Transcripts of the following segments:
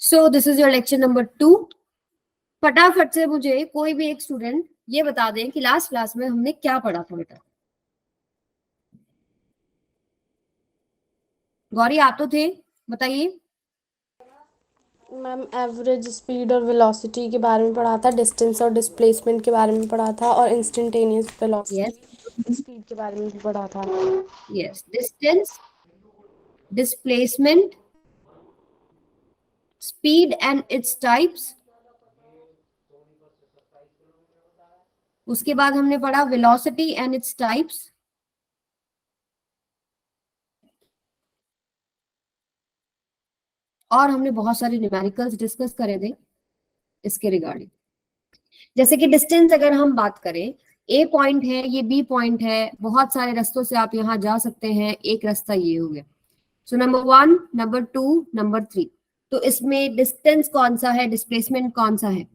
So this is your lecture number 2। फटाफट से मुझे कोई भी एक स्टूडेंट ये बता दें कि लास्ट क्लास में हमने क्या पढ़ा था बेटा। गौरी आप तो थे, बताइए। मैम एवरेज स्पीड और वेलोसिटी के बारे में पढ़ा था, डिस्टेंस और डिस्प्लेसमेंट के बारे में पढ़ा था, और इंस्टेंटेनियस यस वेलोसिटी स्पीड के बारे में भी पढ़ा था। Yes, distance, displacement, speed and its types. उसके बाद हमने पढ़ा वेलोसिटी एंड इट्स टाइप्स। और हमने बहुत सारे न्यूमेरिकल्स डिस्कस करे थे इसके रिगार्डिंग। जैसे कि डिस्टेंस अगर हम बात करें, ए पॉइंट है, ये बी पॉइंट है, बहुत सारे रास्तों से आप यहाँ जा सकते हैं, एक रास्ता ये हो गया। So number 1, number 2, number 3। तो इसमें डिस्टेंस कौन सा है, डिस्प्लेसमेंट कौन सा है?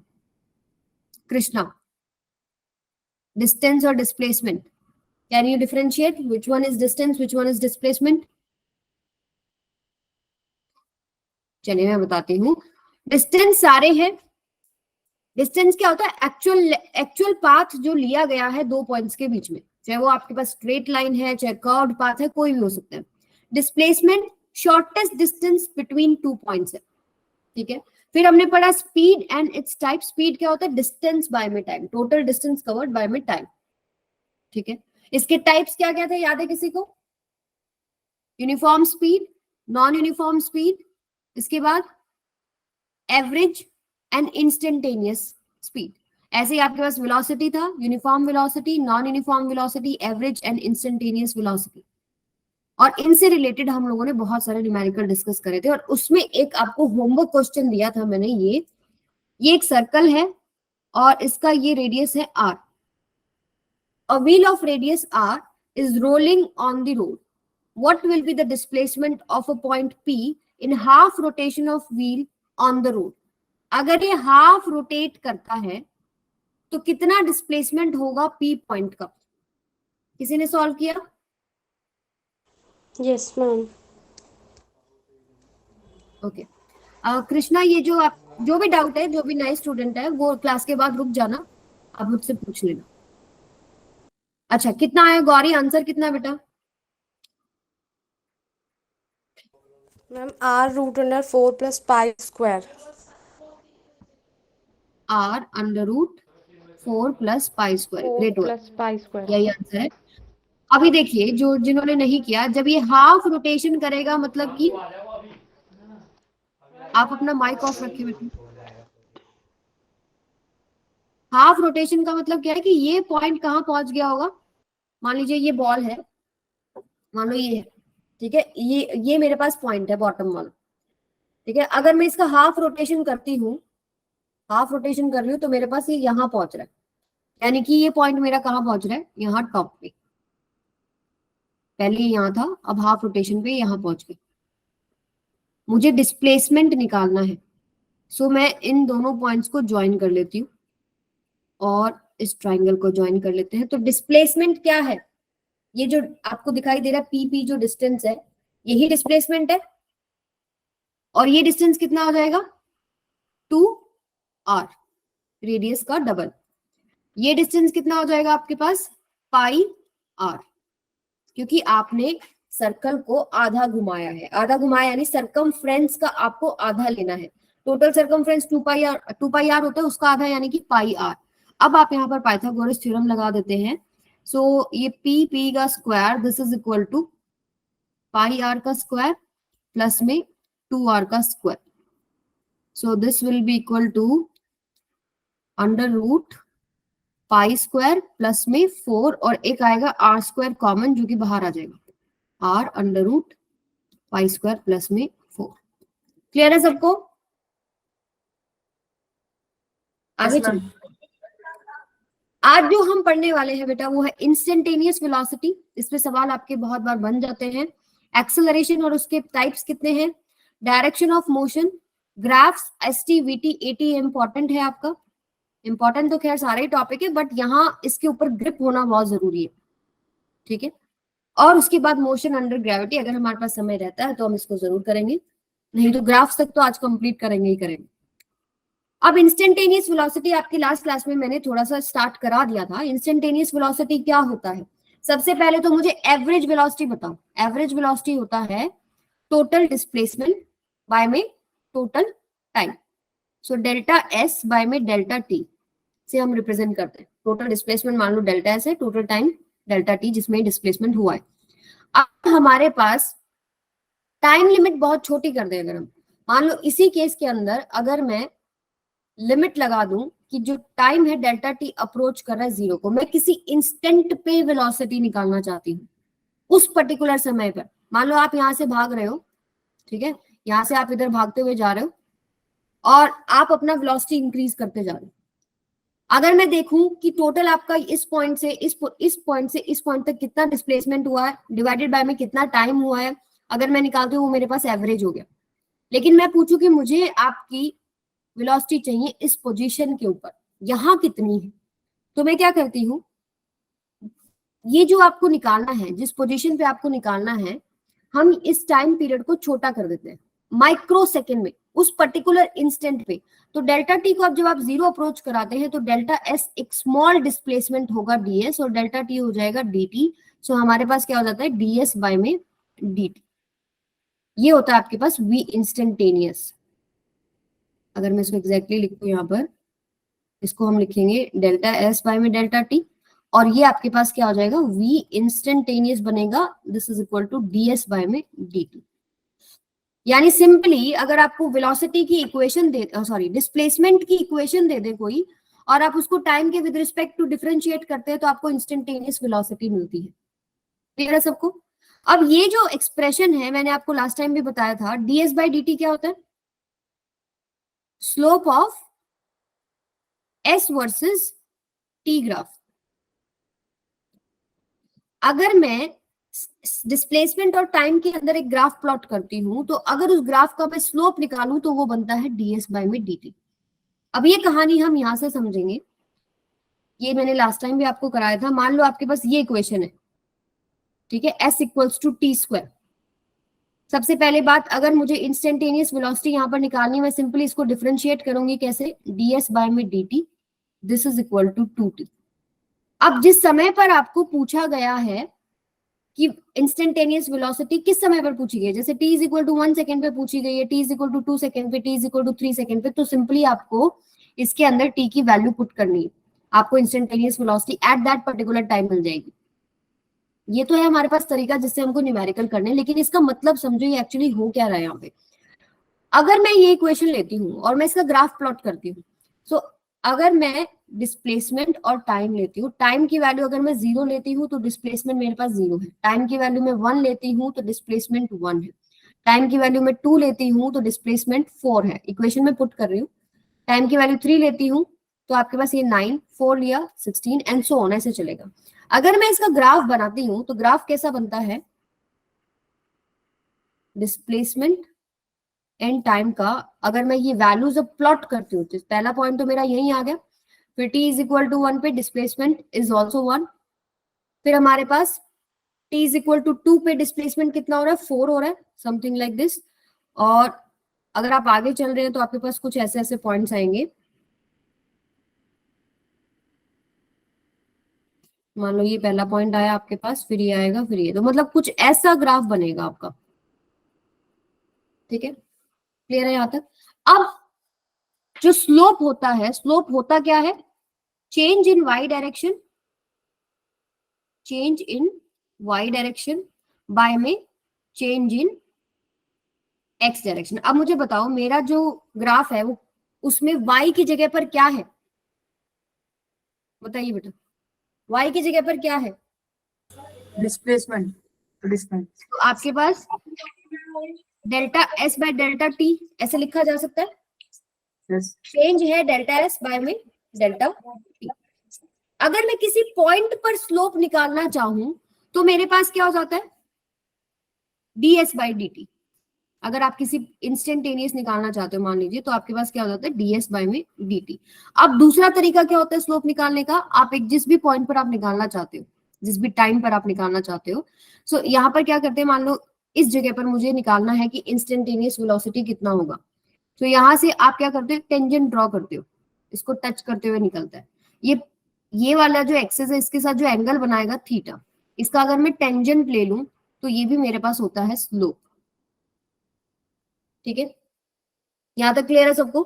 कृष्णा, डिस्टेंस और displacement, can you differentiate which one is distance, which one is displacement? चलिए मैं बताती हूँ। डिस्टेंस सारे हैं। डिस्टेंस क्या होता है? एक्चुअल पाथ जो लिया गया है दो पॉइंट्स के बीच में, चाहे वो आपके पास स्ट्रेट लाइन है, चाहे कर्व्ड पाथ है, कोई भी हो सकता है। Displacement shortest distance between two points है, ठीक है। फिर हमने पढ़ा speed and it's type. Speed क्या होता है? डिस्टेंस बाय में time, total distance covered by में टाइम, ठीक है। इसके टाइप्स क्या क्या थे, याद है किसी को? Uniform speed, non uniform speed, इसके बाद एवरेज एंड इंस्टेंटेनियस स्पीड। ऐसे ही आपके पास वेलोसिटी था, uniform velocity, non uniform velocity, average and instantaneous velocity. और इनसे रिलेटेड हम लोगों ने बहुत सारे न्यूमेरिकल डिस्कस करे थे। और उसमें एक आपको होमवर्क क्वेश्चन दिया था मैंने, ये एक सर्कल है और इसका ये रेडियस है r। A wheel of radius r is rolling on the road. What will be the displacement of a point P in half rotation of wheel on the road? अगर ये हाफ रोटेट करता है तो कितना displacement होगा P point का? किसी ने सॉल्व किया? Yes ma'am. ओके कृष्णा, ये जो आप जो भी डाउट है, जो भी नए स्टूडेंट है, वो क्लास के बाद रुक जाना, आप मुझसे पूछ लेना। अच्छा, कितना आया गौरी? आंसर कितना बेटा? Ma'am r√4 plus pi square. r√4 plus pi square. 4 great work, plus pi square. यही आंसर है। अभी देखिए, जो जिन्होंने नहीं किया, जब ये हाफ रोटेशन करेगा मतलब कि आप अपना माइक ऑफ रखिए बेटा। हाफ रोटेशन का मतलब क्या है कि ये पॉइंट कहाँ पहुंच गया होगा? मान लीजिए ये बॉल है, मान लो ये है, ठीक है। ये मेरे पास पॉइंट है बॉटम वाला, ठीक है। अगर मैं इसका हाफ रोटेशन करती हूँ, हाफ रोटेशन कर रही हूँ, तो मेरे पास ये यहाँ पहुंच रहा है, यानी कि ये पॉइंट मेरा कहाँ पहुंच रहा है? यहाँ टॉप पे। पहले यहाँ था, अब हाफ रोटेशन पे यहाँ पहुंच गया। मुझे डिस्प्लेसमेंट निकालना है, सो मैं इन दोनों पॉइंट्स को ज्वाइन कर लेती हूँ और इस ट्राइंगल को ज्वाइन कर लेते हैं। तो डिस्प्लेसमेंट क्या है? ये जो आपको दिखाई दे रहा है पी जो डिस्टेंस है, यही डिस्प्लेसमेंट है। और ये डिस्टेंस कितना हो जाएगा? 2r, रेडियस का डबल। ये डिस्टेंस कितना हो जाएगा आपके पास? पाई r, क्योंकि आपने सर्कल को आधा घुमाया है। आधा घुमाया यानी सरकमफ्रेंस का आपको आधा लेना है। टोटल सरकमफ्रेंस 2 पाई आर होता है, उसका आधा यानी कि पाई आर। अब आप यहाँ पर पाइथागोरस थ्योरम लगा देते हैं। सो ये पी का square, this is equal to pi r का स्क्वायर प्लस में 2r का square. So this will be equal to under root pi square plus में 4, और एक आएगा आर स्क्वायर कॉमन जो कि बाहर आ जाएगा, r under root pi square plus में 4। क्लियर है सबको? आगे चलिए। आज जो हम पढ़ने वाले हैं बेटा वो है इंस्टेंटेनियस वेलोसिटी। इस पे सवाल आपके बहुत बार बन जाते हैं। एक्सेलरेशन और उसके टाइप्स कितने हैं? Direction of motion, graphs, ST, VT, eighty important है आपका। इंपॉर्टेंट तो खैर सारे टॉपिक है, बट यहाँ इसके ऊपर ग्रिप होना बहुत जरूरी है, ठीक है। और उसके बाद मोशन अंडर ग्रेविटी, अगर हमारे पास समय रहता है तो हम इसको जरूर करेंगे। नहीं तो ग्राफ्स तक तो आज कंप्लीट करेंगे ही करेंगे। अब इंस्टेंटेनियस वेलोसिटी आपकी लास्ट क्लास में मैंने थोड़ा सा स्टार्ट करा दिया था। इंस्टेंटेनियस वेलोसिटी क्या होता है? सबसे पहले तो मुझे एवरेज वेलोसिटी बताओ। एवरेज वेलोसिटी होता है टोटल डिस्प्लेसमेंट बाय में total time. So delta S by में डेल्टा टी से हम रिप्रेजेंट करते हैं। टोटल डिस्प्लेसमेंट मान लो डेल्टा एस है, टोटल टाइम डेल्टा टी जिसमें डिस्प्लेसमेंट हुआ है। अब हमारे पास टाइम लिमिट बहुत छोटी कर दे, अगर हम मान लो इसी केस के अंदर अगर मैं लिमिट लगा दूं कि जो टाइम है डेल्टा टी अप्रोच कर रहा है जीरो को, मैं किसी इंस्टेंट पे वेलोसिटी निकालना चाहती हूँ उस पर्टिकुलर समय पर। मान लो आप यहाँ से भाग रहे हो, ठीक है, यहाँ से आप इधर भागते हुए जा रहे हो और आप अपना वेलोसिटी इंक्रीज करते जा रहे हो। अगर मैं देखूं कि टोटल आपका इस पॉइंट से इस पॉइंट से इस पॉइंट तक कितना डिस्प्लेसमेंट हुआ है डिवाइडेड बाय में कितना टाइम हुआ है, अगर मैं निकालती हूँ वो मेरे पास एवरेज हो गया। लेकिन मैं पूछूं कि मुझे आपकी वेलोसिटी चाहिए इस पोजीशन के ऊपर, यहाँ कितनी है, तो मैं क्या करती हूँ, ये जो आपको निकालना है, जिस पोजीशन पे आपको निकालना है, हम इस टाइम पीरियड को छोटा कर देते हैं माइक्रो सेकेंड में, उस पर्टिकुलर इंस्टेंट पे। तो डेल्टा टी को अब जब आप जीरो अप्रोच कराते हैं तो डेल्टा एस एक स्मॉल डिस्प्लेसमेंट होगा डीएस और डेल्टा टी हो जाएगा डीटी। सो हमारे पास क्या हो जाता है डीएस बाय में डीटी। ये होता है आपके पास वी इंस्टेंटेनियस। अगर मैं इसको एग्जैक्टली लिखूं यहाँ पर, इसको हम लिखेंगे डेल्टा एस बाय में डेल्टा टी और ये आपके पास क्या हो जाएगा वी इंस्टेंटेनियस बनेगा, this is equal to ds by में डीटी। यानी सिंपली अगर आपको वेलोसिटी की इक्वेशन दे, सॉरी डिस्प्लेसमेंट की इक्वेशन दे दे कोई और आप उसको टाइम के विद रिस्पेक्ट टू डिफरेंशिएट करते हैं तो आपको इंस्टेंटेनियस वेलोसिटी मिलती है। क्लियर है सबको? अब ये जो एक्सप्रेशन है मैंने आपको लास्ट टाइम भी बताया था, डीएस बाय डीटी क्या होता है? Slope of s versus t graph. अगर मैं डिस्प्लेसमेंट और टाइम के अंदर एक ग्राफ प्लॉट करती हूं तो अगर उस ग्राफ का मैं स्लोप निकालूं तो वो बनता है डीएस बाय में डीटी। अब ये कहानी हम यहां से समझेंगे, ये मैंने लास्ट टाइम भी आपको कराया था। मान लो आपके पास ये इक्वेशन है, ठीक है, s equals to T square. सबसे पहले बात, अगर मुझे इंस्टेंटेनियस वेलोसिटी यहाँ पर निकालनी, मैं सिंपली इसको डिफरेंशिएट करूंगी कैसे, डीएस बाय में dt this is equal to 2t। अब जिस समय पर आपको पूछा गया है कि इंस्टेंटेनियस वेलोसिटी किस समय पर पूछी गई है, जैसे t is equal to 1 second पे पूछी गई है, t is equal to 2 second पे, t is equal to 3 second पे, तो सिंपली आपको इसके अंदर t की वैल्यू पुट करनी है, आपको instantaneous velocity at that particular time मिल जाएगी। ये तो है हमारे पास तरीका जिससे हमको न्यूमेरिकल करने, लेकिन इसका मतलब समझो ये एक्चुअली हो क्या रहा है यहाँ पे। अगर मैं ये इक्वेशन लेती हूँ और मैं इसका ग्राफ प्लॉट करती हूँ, सो अगर मैं डिस्प्लेसमेंट और टाइम लेती हूँ, टाइम की वैल्यू अगर मैं 0 लेती हूँ तो डिस्प्लेसमेंट मेरे पास 0 है, टाइम की वैल्यू मैं 1 लेती हूँ तो डिस्प्लेसमेंट 1 है, टाइम की वैल्यू मैं 2 लेती हूँ तो डिस्प्लेसमेंट 4 है, इक्वेशन में पुट कर रही हूँ। टाइम की वैल्यू 3 लेती हूँ तो आपके पास ये 9, 4 लिया 16 एंड सो ऑन, ऐसे चलेगा। अगर मैं इसका ग्राफ बनाती हूँ तो ग्राफ कैसा बनता है, डिस्प्लेसमेंट एंड टाइम का अगर मैं ये वैल्यूज अब प्लॉट करती हूँ, तो पहला पॉइंट तो मेरा यही आ गया, फिर t इज इक्वल टू 1 पे डिस्प्लेसमेंट इज ऑल्सो 1, फिर हमारे पास t इज इक्वल टू 2 पे डिस्प्लेसमेंट कितना हो रहा है, 4 हो रहा है, समथिंग लाइक दिस। और अगर आप आगे चल रहे हैं तो आपके पास कुछ ऐसे ऐसे पॉइंट्स आएंगे, मान लो ये पहला पॉइंट आया आपके पास, फिर ये आएगा, फिर ये, तो मतलब कुछ ऐसा ग्राफ बनेगा आपका। ठीक है, क्लियर है यहाँ तक? अब जो स्लोप होता है, स्लोप होता क्या है, change in y direction, change in y direction by में चेंज इन एक्स डायरेक्शन। अब मुझे बताओ मेरा जो ग्राफ है वो उसमें वाई की जगह पर क्या है, बताइए बेटा, वाई की जगह पर क्या है, डिस्प्लेसमेंट। तो आपके पास delta S by delta T ऐसे लिखा जा सकता है, यस, चेंज है डेल्टा एस बाय में डेल्टा टी। अगर मैं किसी पॉइंट पर स्लोप निकालना चाहूं तो मेरे पास क्या हो जाता है, ds बाई dt। अगर आप किसी इंस्टेंटेनियस निकालना चाहते हो मान लीजिए, तो आपके पास क्या हो जाता है, ds बाय में dt। अब दूसरा तरीका क्या होता है स्लोप निकालने का, आप एक जिस भी पॉइंट पर आप निकालना चाहते हो, जिस भी टाइम पर आप निकालना चाहते हो, सो यहाँ पर क्या करते हैं, मान लो इस जगह पर मुझे निकालना है कि इंस्टेंटेनियस वेलोसिटी कितना होगा। तो यहाँ से आप क्या करते हो, टेंजेंट ड्रॉ करते हो, इसको टच करते हुए निकलता है। ये वाला जो एक्सेस है इसके साथ जो एंगल बनाएगा थीटा, इसका अगर मैं टेंजेंट ले लूं तो ये भी मेरे पास होता है स्लोप। ठीक है, यहां तक क्लियर है सबको?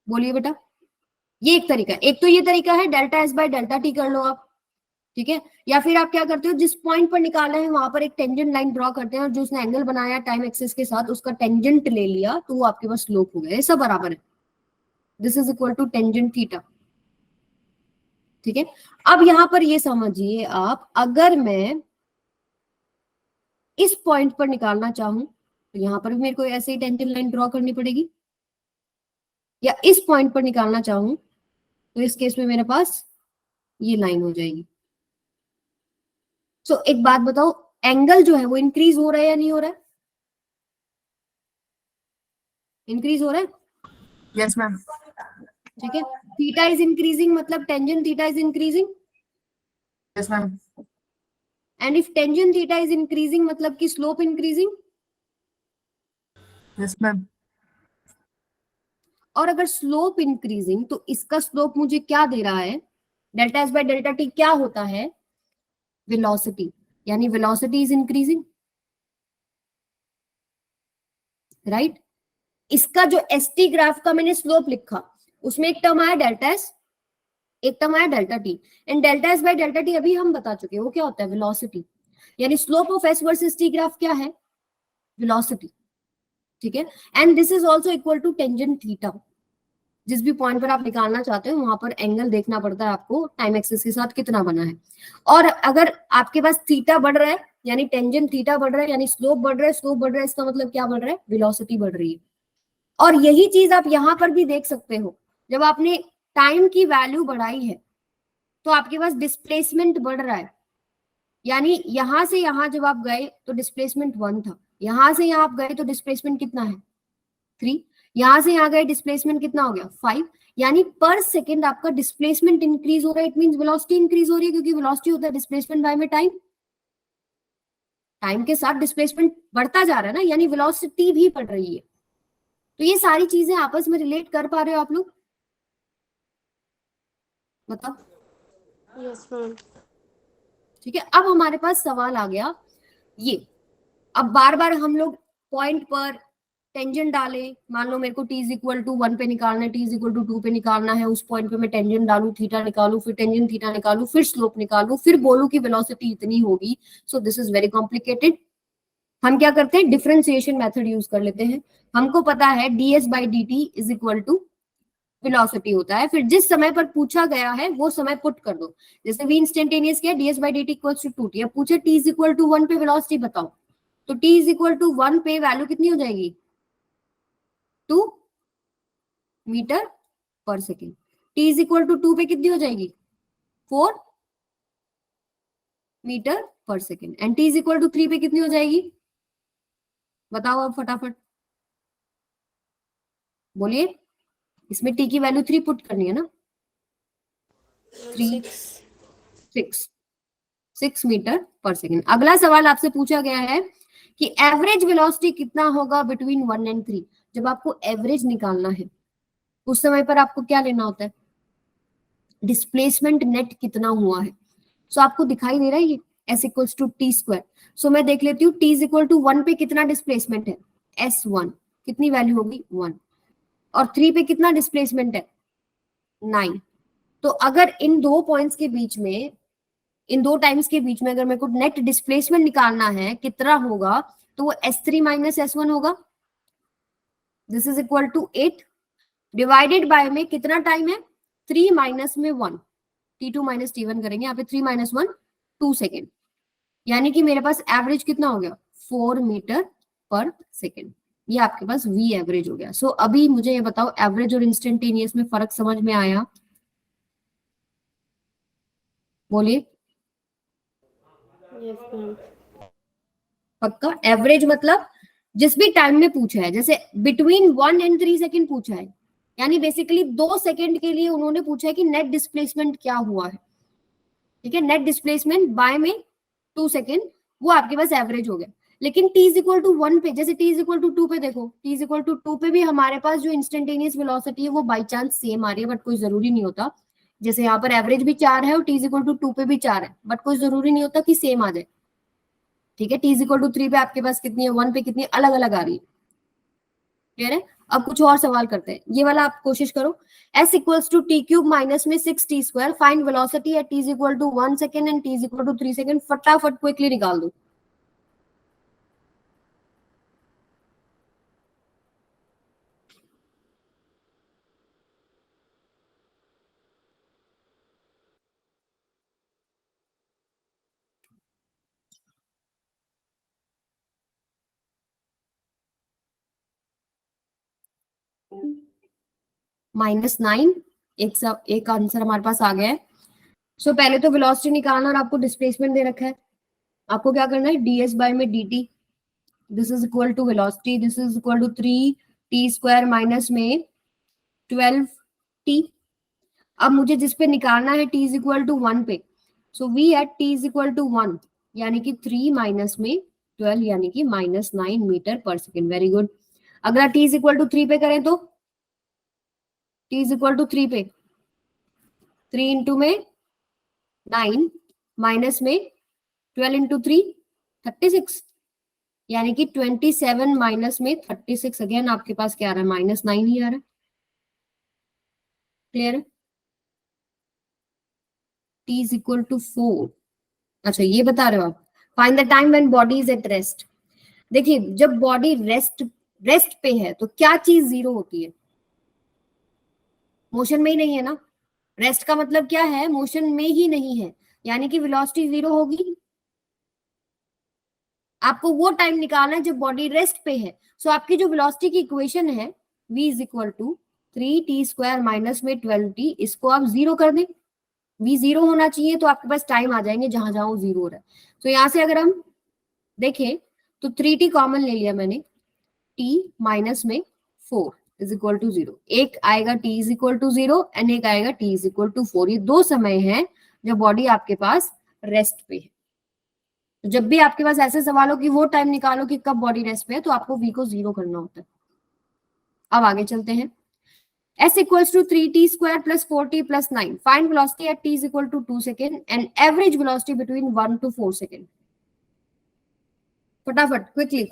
बोलिए बेटा। ये एक तरीका है, एक तो ये तरीका है delta S by delta T कर लो आप। ठीक है, या फिर आप क्या करते हो, जिस पॉइंट पर निकाला है वहां पर एक टेंजेंट लाइन ड्रॉ करते हैं और जो उसने एंगल बनाया टाइम एक्सिस के साथ उसका टेंजेंट ले लिया तो वो आपके पास स्लोप हो गया। ये सब बराबर है, this is equal to tangent theta. ठीक है, अब यहां पर ये समझिए आप, अगर मैं इस पॉइंट पर निकालना चाहूं तो यहां पर भी मेरे को ऐसे ही टेंजेंट लाइन ड्रॉ करनी पड़ेगी, या इस पॉइंट पर निकालना चाहूं तो इस केस में मेरे पास ये लाइन हो जाएगी। सो एक बात बताओ, एंगल जो है वो इंक्रीज हो रहा है या नहीं हो रहा है? इंक्रीज हो रहा है, यस मैम। ठीक है। थीटा इज इंक्रीजिंग मतलब tangent theta is increasing, yes ma'am. And if tangent theta is increasing मतलब कि स्लोप इंक्रीजिंग। Yes ma'am. और अगर स्लोप इंक्रीजिंग तो इसका स्लोप मुझे क्या दे रहा है, delta S by delta T क्या होता है, वेलोसिटी, यानी वेलोसिटी इज इंक्रीजिंग, राइट। इसका जो एसटी ग्राफ का मैंने स्लोप लिखा उसमें एक टर्म आया डेल्टा एस, एक टर्म आया delta T, and delta S by delta T अभी हम बता चुके हैं वो क्या होता है, वेलोसिटी। यानी slope of s versus t graph क्या है, वेलोसिटी। ठीक है, and this is also equal to tangent theta. जिस भी पॉइंट पर आप निकालना चाहते हो वहां पर एंगल देखना पड़ता है आपको टाइम एक्सिस के साथ कितना बना है। और अगर आपके पास थीटा बढ़ रहा है यानी टेंजेंट थीटा बढ़ रहा है, यानी स्लोप बढ़ रहा है, स्लोप बढ़ रहा है इसका मतलब क्या बढ़ रहा है, वेलोसिटी बढ़ रही है। और यही चीज आप यहां पर भी देख सकते हो, जब आपने टाइम की वैल्यू बढ़ाई है तो आपके पास डिस्प्लेसमेंट बढ़ रहा है। यानी यहां से यहां जब आप गए तो डिस्प्लेसमेंट 1 था, यहां से यहां आप गए तो डिस्प्लेसमेंट कितना है, 3, यहां से यहां गए डिस्प्लेसमेंट कितना हो गया, 5। यानी पर सेकंड आपका डिस्प्लेसमेंट इंक्रीज हो रहा है, इट मींस वेलोसिटी इंक्रीज हो रही है, क्योंकि वेलोसिटी होता है डिस्प्लेसमेंट बाय में टाइम। टाइम के साथ डिस्प्लेसमेंट बढ़ता जा रहा है ना, यानी वेलोसिटी भी बढ़ रही है। तो ये सारी चीजें आपस में रिलेट कर पा रहे हो आप लोग, बताओ। Yes ma'am. ठीक है, अब हमारे पास सवाल आ गया ये, अब बार बार हम लोग पॉइंट पर टेंजेंट डाले, मान लो मेरे को t इज इक्वल टू 1 पे निकालना है, t इज इक्वल टू 2 पे निकालना है, उस पॉइंट पे मैं टेंजेंट डालू, थीटा निकालू, फिर टेंजेंट थीटा निकालू, फिर स्लोप निकालू, फिर बोलू कि वेलोसिटी इतनी होगी। So this is very complicated. हम क्या करते हैं, डिफरेंशिएशन मेथड यूज कर लेते हैं। हमको पता है ds by D t is equal to velocity होता है, फिर जिस समय पर पूछा गया है वो समय पुट कर दो। जैसे v इंस्टेंटेनियस किया, ds by D t equals to 2t, अब पूछे t इज इक्वल टू 1 पे वेलोसिटी बताओ, तो t इज इक्वल टू 1 पे वैल्यू कितनी हो जाएगी, 2 metre per second. t is equal to 2 पे कितनी हो जाएगी, 4 metre per second, and t is equal to 3 पे कितनी हो जाएगी, बताओ अब फटाफट बोलिए। इसमें t की वैल्यू 3 पुट करनी है ना, 3 6 मीटर पर सेकेंड। अगला सवाल आपसे पूछा गया है कि एवरेज वेलोसिटी कितना होगा बिटवीन 1 एंड 3। जब आपको एवरेज निकालना है उस समय पर आपको क्या लेना होता है, डिस्प्लेसमेंट नेट कितना हुआ है। सो आपको दिखाई दे रहा है ये s equals to T square. So मैं देख लेती हूँ t इज इक्वल टू 1 पे कितना डिस्प्लेसमेंट है, s1 कितनी वैल्यू होगी 1, और 3 पे कितना डिस्प्लेसमेंट है 9। तो अगर इन दो पॉइंट्स के बीच में, इन दो टाइम्स के बीच में अगर मेरे को नेट डिस्प्लेसमेंट निकालना है कितना होगा, तो वो s3 माइनस s1 होगा। This is equal to 8 divided by में कितना टाइम है, 3 माइनस में 1, t2 माइनस t1 करेंगे, यहाँ पे 3 माइनस 1 2 सेकेंड, यानी कि मेरे पास एवरेज कितना हो गया 4 मीटर पर सेकेंड। ये आपके पास v एवरेज हो गया। सो अभी मुझे ये बताओ एवरेज और इंस्टेंटेनियस में फर्क समझ में आया, बोलिए। Yes ma'am. पक्का, एवरेज मतलब जिस भी टाइम में पूछा है, जैसे बिटवीन 1 एंड 3 सेकेंड पूछा है, यानी बेसिकली 2 सेकेंड के लिए उन्होंने पूछा है कि नेट डिस्प्लेसमेंट क्या हुआ है। ठीक है, नेट डिस्प्लेसमेंट बाय में 2 सेकेंड, वो आपके पास एवरेज हो गया। लेकिन t इज इक्वल टू 1 पे, जैसे t इज इक्वल टू 2 पे देखो, t इज इक्वल टू 2 पे भी हमारे पास जो इंस्टेंटेनियस वेलोसिटी है वो बाई चांस सेम आ रही है, बट कोई जरूरी नहीं होता। जैसे यहाँ पर एवरेज भी 4 है और t इज इक्वल टू 2 पे भी 4 है, बट कोई जरूरी नहीं होता कि सेम आ जाए। ठीक है, t इज इक्वल टू 3 पे आपके पास कितनी है, 1 पे कितनी अलग अलग आ रही है। क्लियर है? अब कुछ और सवाल करते हैं, ये वाला आप कोशिश करो। s equals to t cube minus में 6t square, find velocity at t is equal to 1 second and t is equal to 3 second. फटाफट क्विकली निकाल दो। -9, एक आंसर हमारे पास आ गया है। सो पहले तो वेलोसिटी निकालना और आपको डिस्प्लेसमेंट दे रखा है। आपको क्या करना है, ds बाय में dt, this is equal to velocity, this is equal to 3t square minus में 12t। अब मुझे जिस पे निकालना है t इज इक्वल टू 1 पे, so v at t is equal to 1 यानी कि 3 माइनस में 12 यानी कि -9 metre per second. Very good. अगर t इज इक्वल टू 3 पे करें तो t इज इक्वल टू 3 पे 3 इंटू में 9 माइनस में 12 इंटू 3 36 यानी कि 27 माइनस में 36। अगेन आपके पास क्या आ रहा है, -9 ही आ रहा है। क्लियर है? t is equal to 4। अच्छा ये बता रहे हो आप, find the time when body is at rest. देखिए जब बॉडी रेस्ट पे है तो क्या चीज जीरो होती है, मोशन में ही नहीं है ना। रेस्ट का मतलब क्या है, मोशन में ही नहीं है, यानी कि वेलोसिटी जीरो होगी। आपको वो टाइम निकालना है जब बॉडी रेस्ट पे है। सो आपकी जो वेलोसिटी की इक्वेशन है v is equal to 3t square minus में 12t, इसको आप जीरो कर दें। v जीरो होना चाहिए तो आपके पास टाइम आ जाएंगे जहां जहां वो जीरो हो रहा है। तो यहां से अगर हम देखें तो 3t कॉमन ले लिया मैंने, t माइनस में 4 इज इक्वल टू 0। एक आएगा t is equal to 0 and एक आएगा t इज इक्वल टू 4। ये दो समय है जब बॉडी आपके पास रेस्ट पे है। तो जब भी आपके पास ऐसे सवाल हो कि वो टाइम निकालो कि कब बॉडी रेस्ट पे है, तो आपको v को जीरो करना होता है। अब आगे चलते हैं। s equals to 3t square plus 4t plus 9, find velocity at t is equal to 2 second and average velocity between 1 to 4 second. फटाफट क्विकली।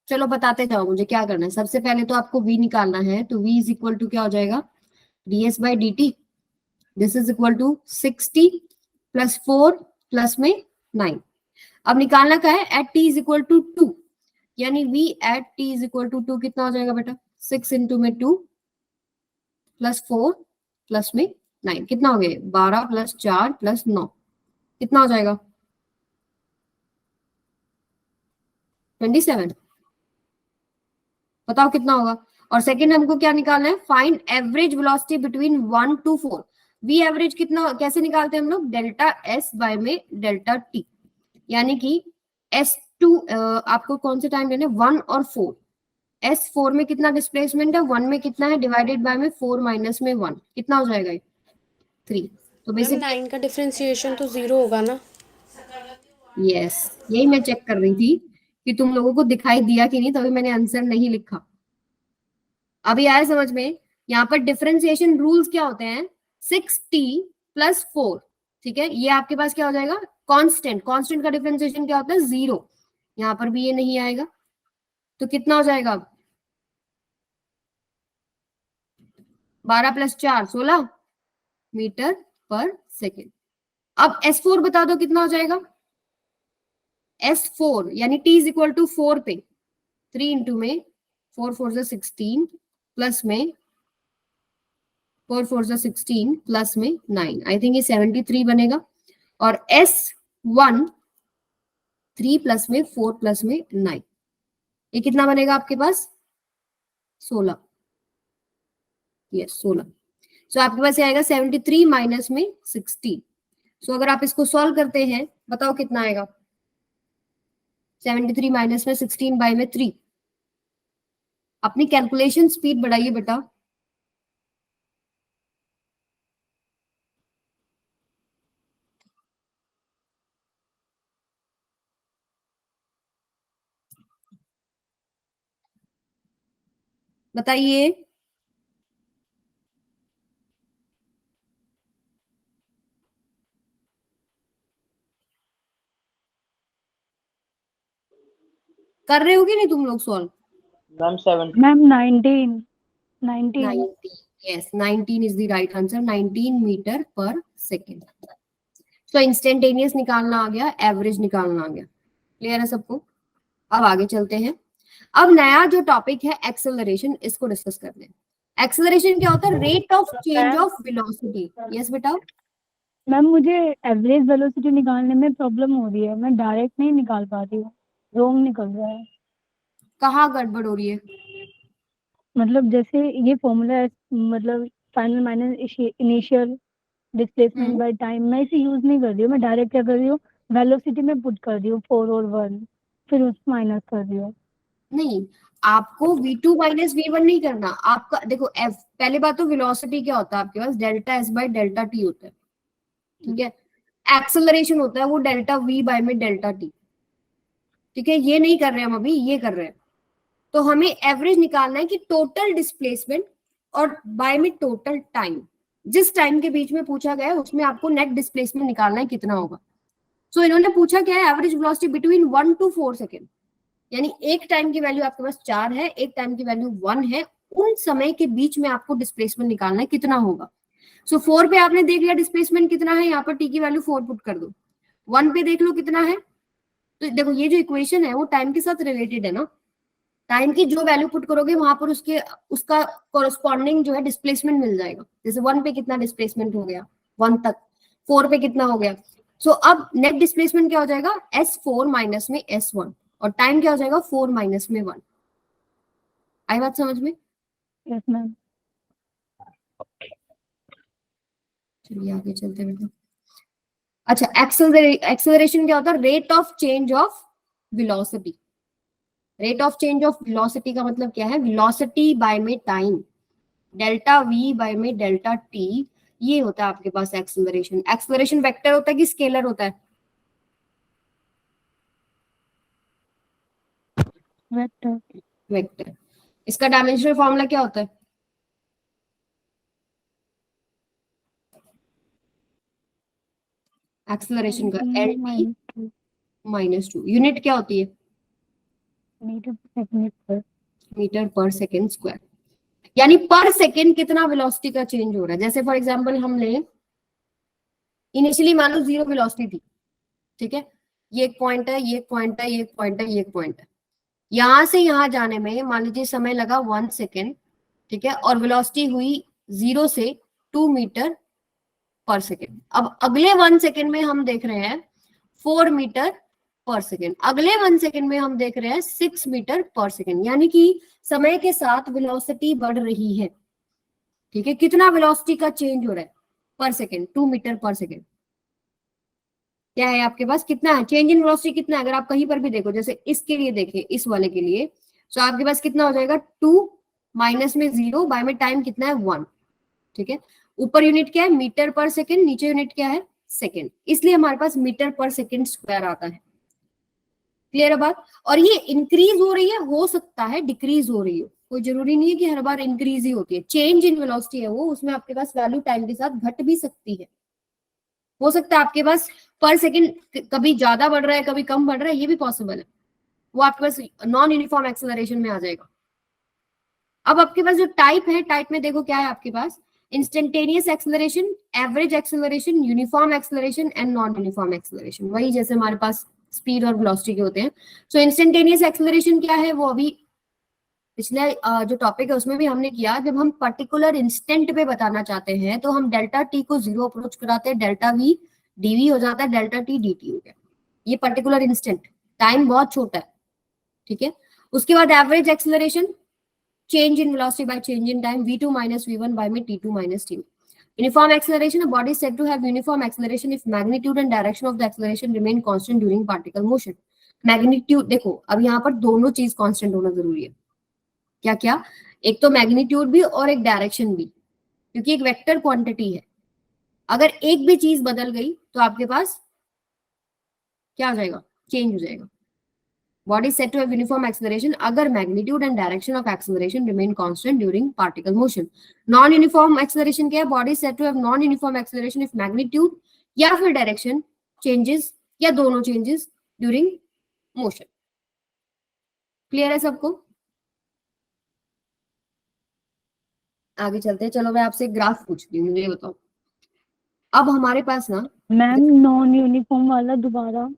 चलो बताते जाओ मुझे क्या करना है। सबसे पहले तो आपको v निकालना है, तो v इज इक्वल टू क्या हो जाएगा, ds by dt, this is equal to 60 plus 4 plus में 9। अब निकालना क्या है, at t is equal to 2, यानी v at t is equal to 2 कितना हो जाएगा बेटा, 6 इंटू में 2 प्लस 4 प्लस में 9, कितना हो गया, 12 प्लस 4 प्लस 9, कितना हो जाएगा, 27। बताओ कितना होगा। और सेकंड हमको क्या निकालना है, find average velocity between 1 to 4। V average कितना कैसे निकालते हैं हम लोग, डेल्टा एस बाय में डेल्टा टी, यानी कि S2 आपको कौन से टाइम लेने, 1 और 4। S4 में कितना डिस्प्लेसमेंट है, 1 में कितना है, डिवाइडेड बाय में 4 माइनस में 1, कितना हो जाएगा 3। तो बेसिक 9 का डिफरेंशिएशन तो 0 होगा ना। यस, यही मैं चेक कर रही थी कि तुम लोगों को दिखाई दिया कि नहीं, तभी मैंने आंसर नहीं लिखा। अभी आया समझ में। यहाँ पर डिफरेंशिएशन रूल्स क्या होते हैं, 6t प्लस 4, ठीक है, ये आपके पास क्या हो जाएगा, कांस्टेंट। कांस्टेंट का डिफरेंशिएशन क्या होता है, 0। यहाँ पर भी ये नहीं आएगा, तो कितना हो जाएगा, 12 प्लस 4 16 मीटर पर सेकेंड। अब S4 बता दो कितना हो जाएगा, S4 यानी t इज इक्वल टू 4 पे 3 इंटू में 4 4 16 प्लस में 4 4 16 प्लस में 9, आई थिंक ये 73 बनेगा। और S1 3 प्लस में 4 प्लस में 9, ये कितना बनेगा आपके पास 16, यस 16। सो आपके पास ये आएगा 73 माइनस में 16। सो अगर आप इसको सॉल्व करते हैं बताओ कितना आएगा, 73 माइनस में 16 बाय में 3। अपनी कैलकुलेशन स्पीड बढ़ाइए बेटा। बताइए कर रहे हो कि नहीं तुम लोग solve? Ma'am 7 ma'am 19 19, yes 19 is the right answer, 19 metre per second. तो इंस्टेंटेनियस निकालना आ गया, एवरेज निकालना आ गया, क्लियर है सबको? अब आगे चलते हैं। अब नया जो टॉपिक है एक्सेलरेशन, इसको डिस्कस करते हैं। एक्सेलरेशन क्या होता है? Rate of change of velocity. Yes बेटा, मैम मुझे एवरेज वेलोसिटी निकालने में प्रॉब्लम हो रही है, मैं डायरेक्ट नहीं निकाल पा रही हूँ, रॉन्ग निकल रहा है। कहाँ गड़बड़ हो रही है? मतलब जैसे ये फॉर्मूला है, मतलब final minus initial displacement by time, मैं इसे यूज नहीं कर रही हूँ, मैं डायरेक्ट क्या कर रही हूँ, वेलोसिटी में पुट कर रही हूँ 4 और 1, फिर उसको माइनस कर रही हूँ। नहीं, आपको v2 माइनस v1 नहीं करना। आपका देखो पहले बात तो वेलोसिटी क्या होता है आपके पास, delta s by delta t होता है, ठीक है। एक्सेलरेशन होता है वो डेल्टा v बाय में डेल्टा t, ठीक है। ये नहीं कर रहे हम अभी, ये कर रहे हैं। तो हमें एवरेज निकालना है कि टोटल डिस्प्लेसमेंट और बाय में टोटल टाइम, जिस टाइम के बीच में पूछा गया है उसमें आपको नेट डिस्प्लेसमेंट निकालना है कितना होगा। सो इन्होंने पूछा क्या है, average velocity between 1 to 4 second, यानी एक टाइम की वैल्यू आपके पास 4 है, एक टाइम की वैल्यू 1 है, उन समय के बीच में आपको डिस्प्लेसमेंट निकालना है कितना होगा। सो 4 पे आपने देख लिया डिस्प्लेसमेंट कितना है, यहाँ पर टी की वैल्यू 4 पुट कर दो। 1 पे देख लो कितना है, तो देखो ये जो इक्वेशन है वो टाइम के साथ रिलेटेड है ना, टाइम की जो वैल्यू पुट करोगे वहां पर उसका कोरस्पॉन्डिंग जो है डिस्प्लेसमेंट मिल जाएगा। जैसे 1 पे कितना डिस्प्लेसमेंट हो गया 1 तक, 4 पे कितना हो गया। सो अब नेट डिस्प्लेसमेंट क्या हो जाएगा, S4 माइनस में S1, और टाइम क्या हो जाएगा 4 माइनस में 1। आई बात समझ में? Yes ma'am. चलिए आगे चलते हैं। अच्छा, एक्सेलरेशन क्या होता है, rate of change of velocity. Rate of change of velocity का मतलब क्या है, वेलोसिटी बाय में टाइम, डेल्टा v बाय में डेल्टा t, ये होता है आपके पास एक्सेलरेशन। एक्सेलरेशन वेक्टर होता है कि स्केलर होता है? वेक्टर। वेक्टर। इसका डायमेंशनल फॉर्मूला क्या होता है? एक्सेलरेशन का LT माइनस 2। यूनिट क्या होती है? Metre per second square. यानी पर सेकेंड कितना वेलोसिटी का चेंज हो रहा है। जैसे फॉर एग्जांपल हमने इनिशियली मान लो 0 वेलोसिटी थी, ठीक है, ये एक पॉइंट है, ये एक पॉइंट है, ये एक पॉइंट है, ये एक पॉइंट है। यहां से यहां जाने में मान लीजिए समय लगा 1 सेकेंड, ठीक है, और वेलोसिटी हुई 0 से 2 मीटर पर सेकेंड। अब अगले 1 सेकेंड में हम देख रहे हैं 4 मीटर पर सेकेंड, अगले 1 सेकेंड में हम देख रहे हैं 6 मीटर पर सेकेंड, यानी कि समय के साथ वेलोसिटी बढ़ रही है, ठीक है। कितना वेलोसिटी का चेंज हो रहा है पर सेकेंड, 2 मीटर पर सेकेंड। क्या है आपके पास, कितना है चेंज इन वेलोसिटी, कितना है? अगर आप कहीं पर भी देखो, जैसे इसके लिए देखें, इस वाले के लिए, तो आपके पास कितना हो जाएगा 2 माइनस में 0 बाय में टाइम कितना है 1, ठीक है। ऊपर यूनिट क्या है मीटर पर सेकेंड, नीचे यूनिट क्या है सेकेंड, इसलिए हमारे पास मीटर पर सेकेंड स्क्वायर आता है। क्लियर है बात? और ये इंक्रीज हो रही है, हो सकता है डिक्रीज हो रही हो, कोई जरूरी नहीं है कि हर बार इंक्रीज ही होती है। चेंज इन वेलोसिटी है वो, उसमें आपके पास वैल्यू टाइम के साथ घट भी सकती है। हो सकता है आपके पास पर सेकेंड कभी ज्यादा बढ़ रहा है, कभी कम बढ़ रहा है, ये भी पॉसिबल है। वो आपके पास नॉन यूनिफॉर्म एक्सेलरेशन में आ जाएगा। अब आपके पास जो टाइप है, टाइप में देखो क्या है आपके पास, instantaneous acceleration, average acceleration, uniform acceleration and non uniform acceleration, वही जैसे हमारे पास स्पीड और वेलोसिटी के होते हैं। सो इंस्टेंटेनियस एक्सेलरेशन क्या है, वो अभी पिछले जो टॉपिक है उसमें भी हमने किया। जब हम पर्टिकुलर इंस्टेंट पे बताना चाहते हैं तो हम डेल्टा टी को 0 अप्रोच कराते हैं, डेल्टा वी डीवी हो जाता है, डेल्टा टी डीटी हो गया, ये पर्टिकुलर इंस्टेंट। टाइम बहुत छोटा है, ठीक है। उसके बाद average acceleration, change in velocity by change in time, v2 minus v1 by में t2 minus t1. Uniform acceleration, a body is said to have uniform acceleration if magnitude and direction of the acceleration remain constant during particle motion. Magnitude देखो, अब यहाँ पर दोनों चीज constant होना जरूरी है। क्या क्या? एक तो मैग्नीट्यूड भी और एक डायरेक्शन भी, क्योंकि एक वेक्टर क्वांटिटी है। अगर एक भी चीज बदल गई तो आपके पास क्या हो जाएगा? चेंज हो जाएगा। Body is said to have uniform acceleration अगर magnitude and direction of acceleration remain constant during particle motion. Non-uniform acceleration क्या है? Body is said to have non-uniform acceleration if magnitude या फिर direction changes या दोनों changes during motion. Clear है सबको? आगे चलते हैं। चलो मैं आपसे ग्राफ पूछती हूँ, मुझे बताओ। अब हमारे पास ना, मैम नॉन यूनिफॉर्म वाला दोबारा।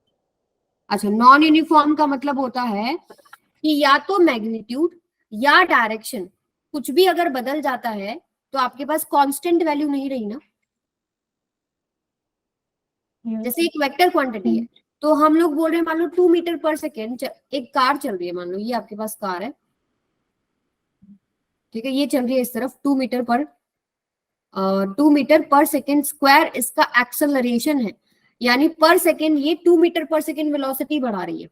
अच्छा, नॉन यूनिफॉर्म का मतलब होता है कि या तो मैग्नीट्यूड या डायरेक्शन कुछ भी अगर बदल जाता है तो आपके पास कांस्टेंट वैल्यू नहीं रही ना। जैसे एक वेक्टर क्वांटिटी है, तो हम लोग बोल रहे हैं मान लो 2 मीटर पर सेकेंड एक कार चल रही है, मान लो ये आपके पास कार है, ठीक है, ये चल रही है इस तरफ 2 मीटर पर सेकेंड स्क्वायर इसका एक्सेलरेशन है, यानी पर सेकेंड ये 2 मीटर पर सेकेंड वेलोसिटी बढ़ा रही है।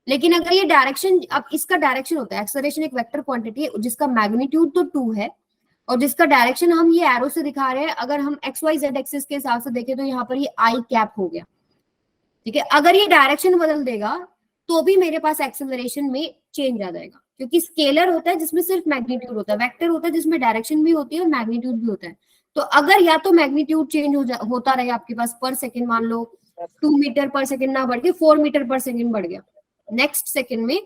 लेकिन अगर ये डायरेक्शन, अब इसका डायरेक्शन होता है, एक्सेलरेशन एक वेक्टर क्वांटिटी है जिसका मैग्नीट्यूड तो 2 है और जिसका डायरेक्शन हम ये एरो से दिखा रहे हैं। अगर हम एक्स वाई जेड एक्सिस के हिसाब से देखें तो यहाँ पर ये आई कैप हो गया, ठीक है। अगर ये डायरेक्शन बदल देगा तो भी मेरे पास एक्सेलरेशन में चेंज आ जाएगा, क्योंकि स्केलर होता है जिसमें सिर्फ मैग्नीट्यूड होता है, वेक्टर होता है जिसमें डायरेक्शन भी होती है और मैग्नीट्यूड भी होता है। तो अगर या तो मैग्नीट्यूड चेंज होता रहे आपके पास पर सेकेंड, मान लो 2 मीटर पर सेकेंड ना बढ़ के 4 मीटर पर सेकेंड बढ़ गया, नेक्स्ट सेकेंड में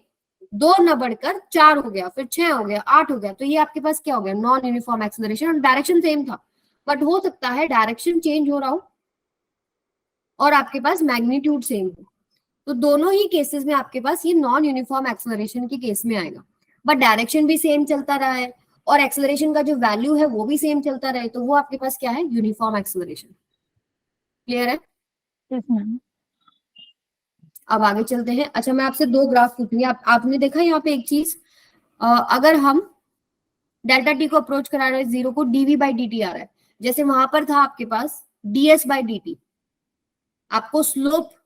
2 न बढ़कर 4 हो गया, फिर 6 हो गया, 8 हो गया, तो ये आपके पास क्या हो गया? Non uniform acceleration. और डायरेक्शन सेम था, बट हो सकता है डायरेक्शन चेंज हो रहा हो और आपके पास मैग्नीट्यूड सेम हो, तो दोनों ही केसेस में आपके पास ये नॉन यूनिफॉर्म एक्सेलरेशन के केस में आएगा। बट डायरेक्शन भी सेम चलता रहा है और एक्सेलरेशन का जो वैल्यू है वो भी सेम चलता रहे, तो वो आपके पास क्या है? Uniform acceleration. क्लियर है? Yes ma'am. अब आगे चलते हैं। अच्छा, मैं आपसे 2 ग्राफ पूछूंगी। आपने देखा यहाँ पे एक चीज, अगर हम डेल्टा टी को अप्रोच करा रहे हैं 0 को, डीवी बाई डी टी आ रहा है, जैसे वहां पर था आपके पास डीएस बाई डी टी। आपको स्लोप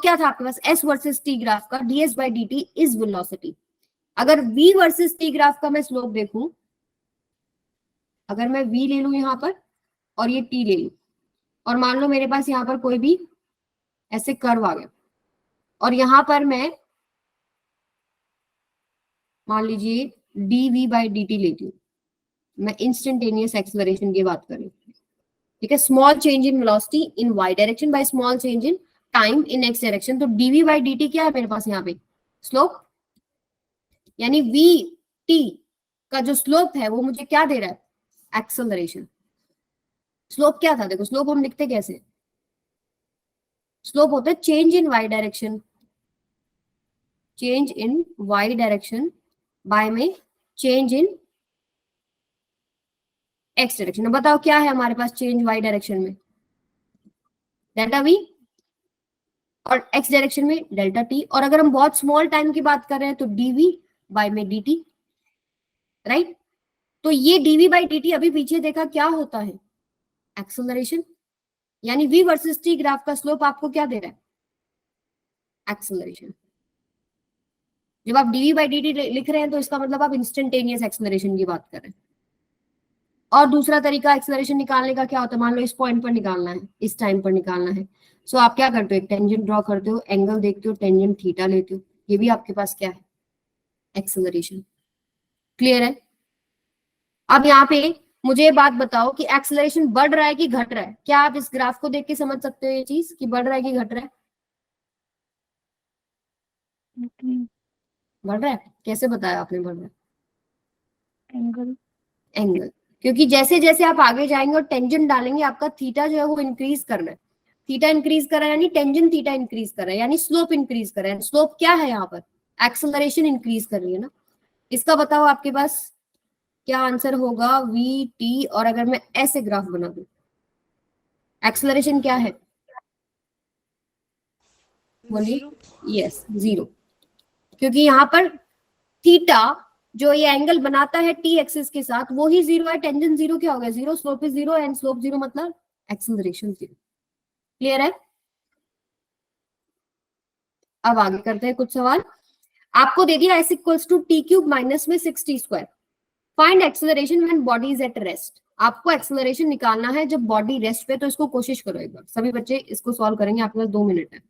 क्या था आपके पास? एस वर्सेस टी ग्राफ का, DS by D t is velocity. अगर v वर्सेस टी ग्राफ का मैं स्लोप देखूं, अगर मैं v ले लूं यहाँ पर और ये t ले लूं, और मान लो मेरे पास यहाँ पर कोई भी ऐसे कर्व आ गया और यहाँ पर मैं मान लीजिए dv बाई dt लेती हूँ, मैं इंस्टेंटेनियस एक्सेलरेशन की बात कर रही हूँ, ठीक है। Small change in velocity in y direction by small change in time in x direction. तो dv बाई dt क्या है मेरे पास यहाँ पे? स्लोप, यानी vt का जो स्लोप है वो मुझे क्या दे रहा है? एक्सेलरेशन। स्लोप क्या था? देखो स्लोप हम लिखते कैसे? स्लोप होता है change in y direction, change in y direction by में चेंज इन x डायरेक्शन। अब बताओ क्या है हमारे पास चेंज y डायरेक्शन में? डेल्टा v, और x डायरेक्शन में डेल्टा t। और अगर हम बहुत स्मॉल टाइम की बात कर रहे हैं तो dv बाय में dt, राइट। तो ये dv बाई dt अभी पीछे देखा क्या होता है? एक्सेलरेशन। यानी v वर्सेस t ग्राफ का स्लोप आपको क्या दे रहा है? एक्सेलरेशन। जब आप dv बाई dt लिख रहे हैं तो इसका मतलब आप इंस्टेंटेनियस एक्सेलरेशन की बात कर रहे हैं। और दूसरा तरीका एक्सेलरेशन निकालने का क्या होता है? मान लो इस पॉइंट पर निकालना है, इस टाइम पर निकालना है, सो आप क्या करते हो? एक टेंजेंट ड्रॉ करते हो, एंगल देखते हो, टेंजेंट थीटा लेते हो, ये भी आपके पास क्या है? एक्सेलरेशन। क्लियर है? अब यहाँ पे मुझे ये बात बताओ कि एक्सेलरेशन बढ़ रहा है कि घट रहा है? क्या आप इस ग्राफ को देख के समझ सकते हो ये चीज कि बढ़ रहा है कि घट रहा है? बढ़ रहा है। कैसे बताया आपने बढ़ रहा है? एंगल, क्योंकि जैसे जैसे आप आगे जाएंगे और टेंजेंट डालेंगे आपका थीटा जो है वो इंक्रीज कर रहा है। थीटा इंक्रीज कर रहा है यानी टेंजेंट थीटा इंक्रीज कर रहा है, यानी स्लोप इंक्रीज कर रहा है। स्लोप क्या है यहाँ पर? एक्सेलरेशन इंक्रीज कर रही है ना। इसका बताओ आपके पास क्या आंसर होगा? We T. और अगर मैं ऐसे ग्राफ बना दूं, एक्सेलरेशन क्या है? बोलिए। यस, 0, क्योंकि यहाँ पर थीटा जो ये एंगल बनाता है टी एक्सिस के साथ वो ही 0 है। टेंजेंट 0 क्या हो गया? 0, स्लोप इज 0 एंड स्लोप 0 मतलब एक्सेलरेशन 0। क्लियर है? अब आगे करते हैं कुछ सवाल। आपको दे दिया s equals to t cube minus में 6t square. Find acceleration when body is at rest. आपको एक्सेलरेशन निकालना है जब बॉडी रेस्ट पे। तो इसको कोशिश करो एक बार, सभी बच्चे इसको सॉल्व करेंगे। आपके पास 2 मिनट है।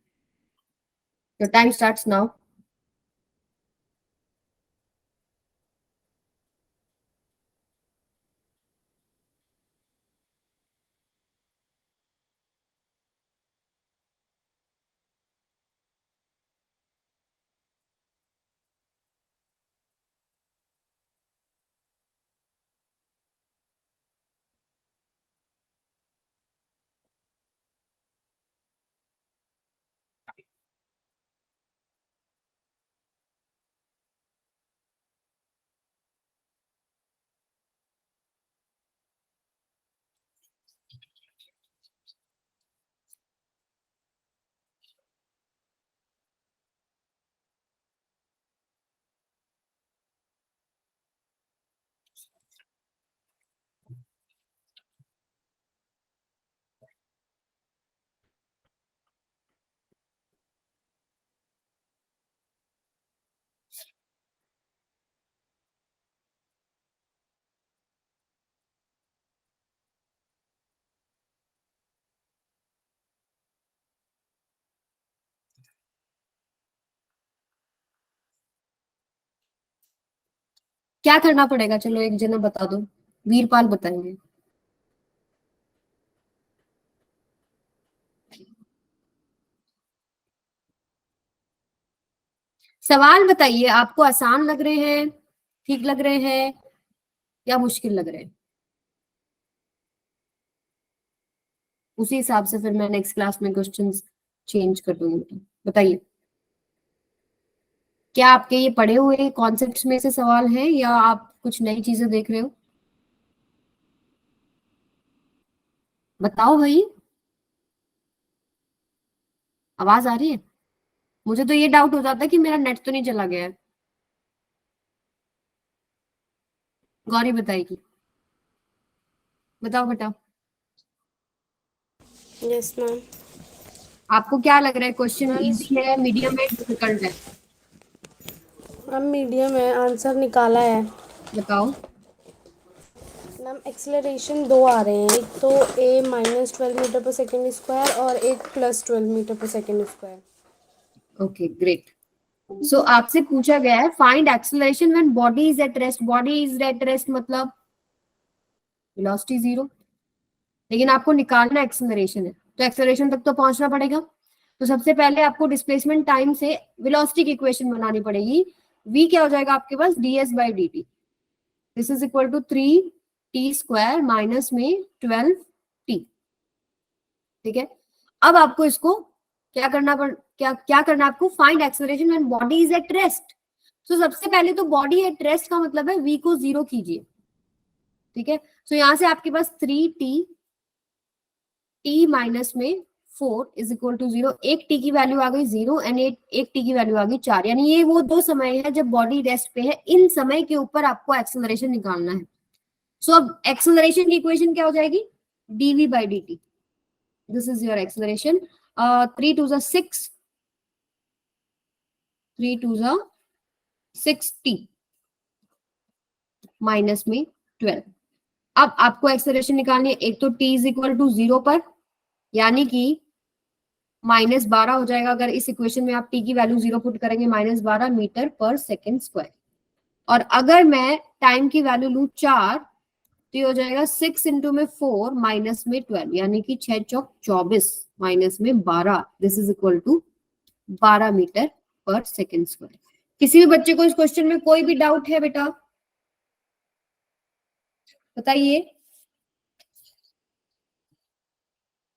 Your time starts now. क्या करना पड़ेगा? चलो एक जना बता दो। वीरपाल बताएंगे। सवाल बताइए, आपको आसान लग रहे हैं, ठीक लग रहे हैं, या मुश्किल लग रहे हैं? उसी हिसाब से फिर मैं नेक्स्ट क्लास में क्वेश्चंस चेंज कर दूंगी। बताइए, क्या आपके ये पढ़े हुए कॉन्सेप्ट्स में से सवाल है या आप कुछ नई चीजें देख रहे हो? बताओ भाई, आवाज आ रही है? मुझे तो ये डाउट हो जाता है कि मेरा नेट तो नहीं चला गया है। गौरी बताएगी। बताओ बेटा। Yes ma'am. आपको क्या लग रहा है, क्वेश्चन मैम इजी है, मीडियम है, डिफिकल्ट है? मैम मीडियम है, आंसर निकाला है। बताओ। मैम एक्सेलरेशन दो आ रहे हैं, एक तो A minus 12 metre per second square और एक plus 12 metre per second square. Okay, great. So आपसे पूछा गया है find acceleration when body is at rest. Body is at rest मतलब वेलोसिटी 0, लेकिन आपको निकालना एक्सेलरेशन है, तो एक्सेलरेशन तक तो पहुंचना पड़ेगा। तो सबसे पहले आपको डिस्प्लेसमेंट टाइम से वेलोसिटी की इक्वेशन बनानी पड़ेगी। v क्या हो जाएगा आपके पास? ds by D t. This is equal to 3t square minus में 12t। ठीक है, अब आपको इसको क्या करना क्या करना आपको? Find acceleration when body is at rest. तो सबसे पहले तो बॉडी एट रेस्ट का मतलब है v को 0 कीजिए। ठीक है, तो यहां से आपके पास 3t t माइनस में 4 इज इक्वल टू 0। एक t की वैल्यू आ गई 0 एंड एक t की वैल्यू आ गई 4। यानी ये वो दो समय है जब बॉडी रेस्ट पे है। इन समय के ऊपर आपको एक्सेलरेशन निकालना है। सो अब एक्सेलरेशन की इक्वेशन क्या हो जाएगी? dv by D t. This is your acceleration. 3 2 6, 3 2 6t minus में 12। अब आपको एक्सेलरेशन निकालनी है। एक तो t इज इक्वल टू 0 पर, यानी कि -12 हो जाएगा। अगर इस इक्वेशन में आप t की वैल्यू 0 पुट करेंगे, -12 मीटर पर सेकेंड स्क्वायर। और अगर मैं टाइम की वैल्यू लू 4, तो ये हो जाएगा 6 इंटू में 4 माइनस में 12, यानी कि 6 चौक 24 माइनस में 12। This is equal to 12 metre per second square. किसी भी बच्चे को इस क्वेश्चन में कोई भी डाउट है बेटा? बताइए।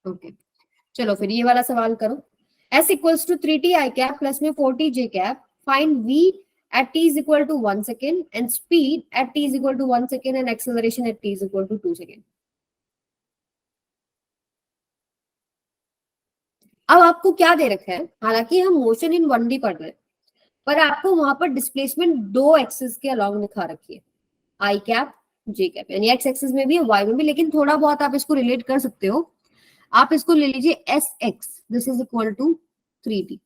ओके, चलो फिर ये वाला सवाल करो। s equals to 3t i cap plus में 4t j cap. Find v at t is equal to 1 second and speed at t is equal to 1 second and acceleration at t is equal to 2 second. अब आपको क्या दे रखा है, हालांकि हम motion in 1D पढ़ रहे हैं, पर आपको वहां पर डिस्प्लेसमेंट दो एक्सिस के अलॉन्ग दिखा रखी है, आई कैप जे कैप, यानी एक्स एक्सिस में भी है वाई में भी, लेकिन थोड़ा बहुत आप इसको रिलेट कर सकते हो। आप इसको ले लीजिए s x this is equal to 3t,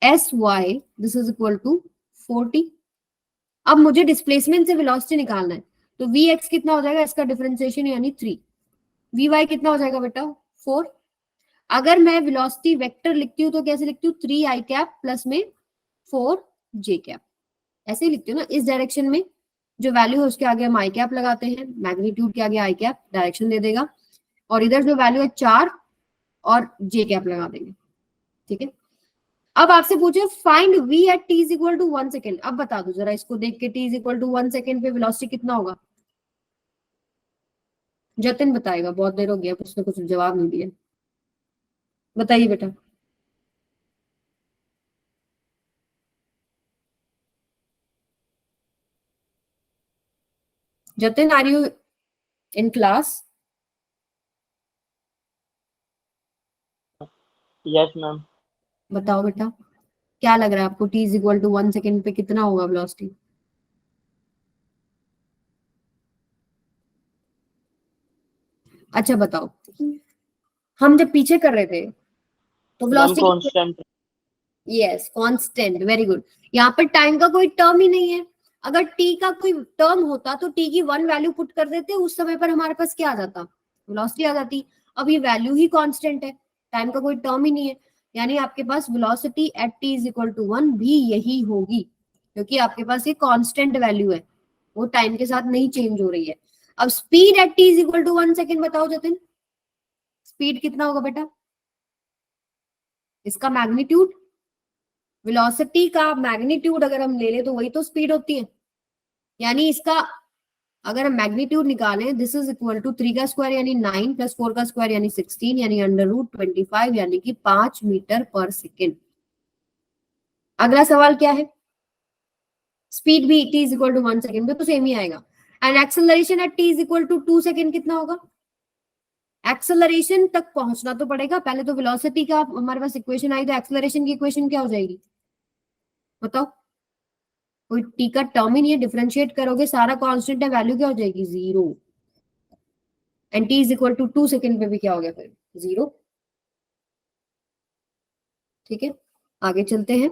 s y this is equal to 4t। अब मुझे डिस्प्लेसमेंट से वेलोसिटी निकालना है, तो वी एक्स कितना हो जाएगा, इसका डिफरेंशिएशन यानी 3, वी वाई कितना हो जाएगा बेटा 4। अगर मैं वेलोसिटी वेक्टर लिखती हूँ तो कैसे लिखती हूँ, 3 आई कैप प्लस में 4 जे कैप, ऐसे ही लिखती हूँ ना। इस डायरेक्शन में जो वैल्यू है उसके आगे हम आई कैप लगाते हैं, मैग्नीट्यूड के आगे आई कैप डायरेक्शन दे देगा, और इधर जो वैल्यू है 4 और जे कैप लगा देंगे, ठीक है। अब आपसे पूछे find v at t is equal to 1 second. अब बता दो जरा इसको देख के, t is equal to 1 second पे वेलोसिटी कितना होगा। जतिन बताएगा, बहुत देर हो गया उसने कुछ जवाब नहीं दिया, बताइए बेटा। Jatin are you in class? Yes ma'am. बताओ बेटा, क्या लग रहा है आपको, t is equal to 1 second पे कितना होगा वेलोसिटी। अच्छा बताओ, हम जब पीछे कर रहे थे तो ma'am velocity, constant. Yes constant, very good. यहाँ पर टाइम का कोई टर्म ही नहीं है, अगर t का कोई टर्म होता तो t की 1 वैल्यू पुट कर देते, उस समय पर हमारे पास क्या आ जाता, वेलोसिटी आ जाती। अब ये वैल्यू ही कांस्टेंट है, टाइम का कोई टर्म ही नहीं है, यानी आपके पास velocity at t is equal to 1 भी यही होगी, क्योंकि आपके पास ये कांस्टेंट वैल्यू है, वो टाइम के साथ नहीं चेंज हो रही है। अब speed at t is equal to 1 second, बताओ जतिन स्पीड कितना होगा बेटा, इसका मैग्नीट्यूड, वेलोसिटी का मैग्नीट्यूड अगर हम ले ले तो वही तो स्पीड होती है, यानी इसका अगर हम मैग्नीट्यूड निकालें, दिस इज इक्वल टू 3 का स्क्वायर यानी 9 प्लस 4 का स्क्वायर यानी 16 यानी √25 यानी कि 5 मीटर पर सेकेंड। अगला सवाल क्या है, स्पीड भी t is equal to 1 second पे तो सेम ही आएगा, and acceleration at t is equal to 2 second कितना होगा। एक्सेलरेशन तक पहुंचना तो पड़ेगा, पहले तो वेलोसिटी का हमारे पास इक्वेशन आई, तो एक्सेलरेशन की इक्वेशन क्या हो जाएगी बताओ, कोई t का टर्म ही नहीं है, डिफरेंशिएट करोगे सारा कांस्टेंट है, वैल्यू क्या हो जाएगी 0, and t is equal to 2 second पे भी क्या हो गया फिर 0, ठीक है। आगे चलते हैं,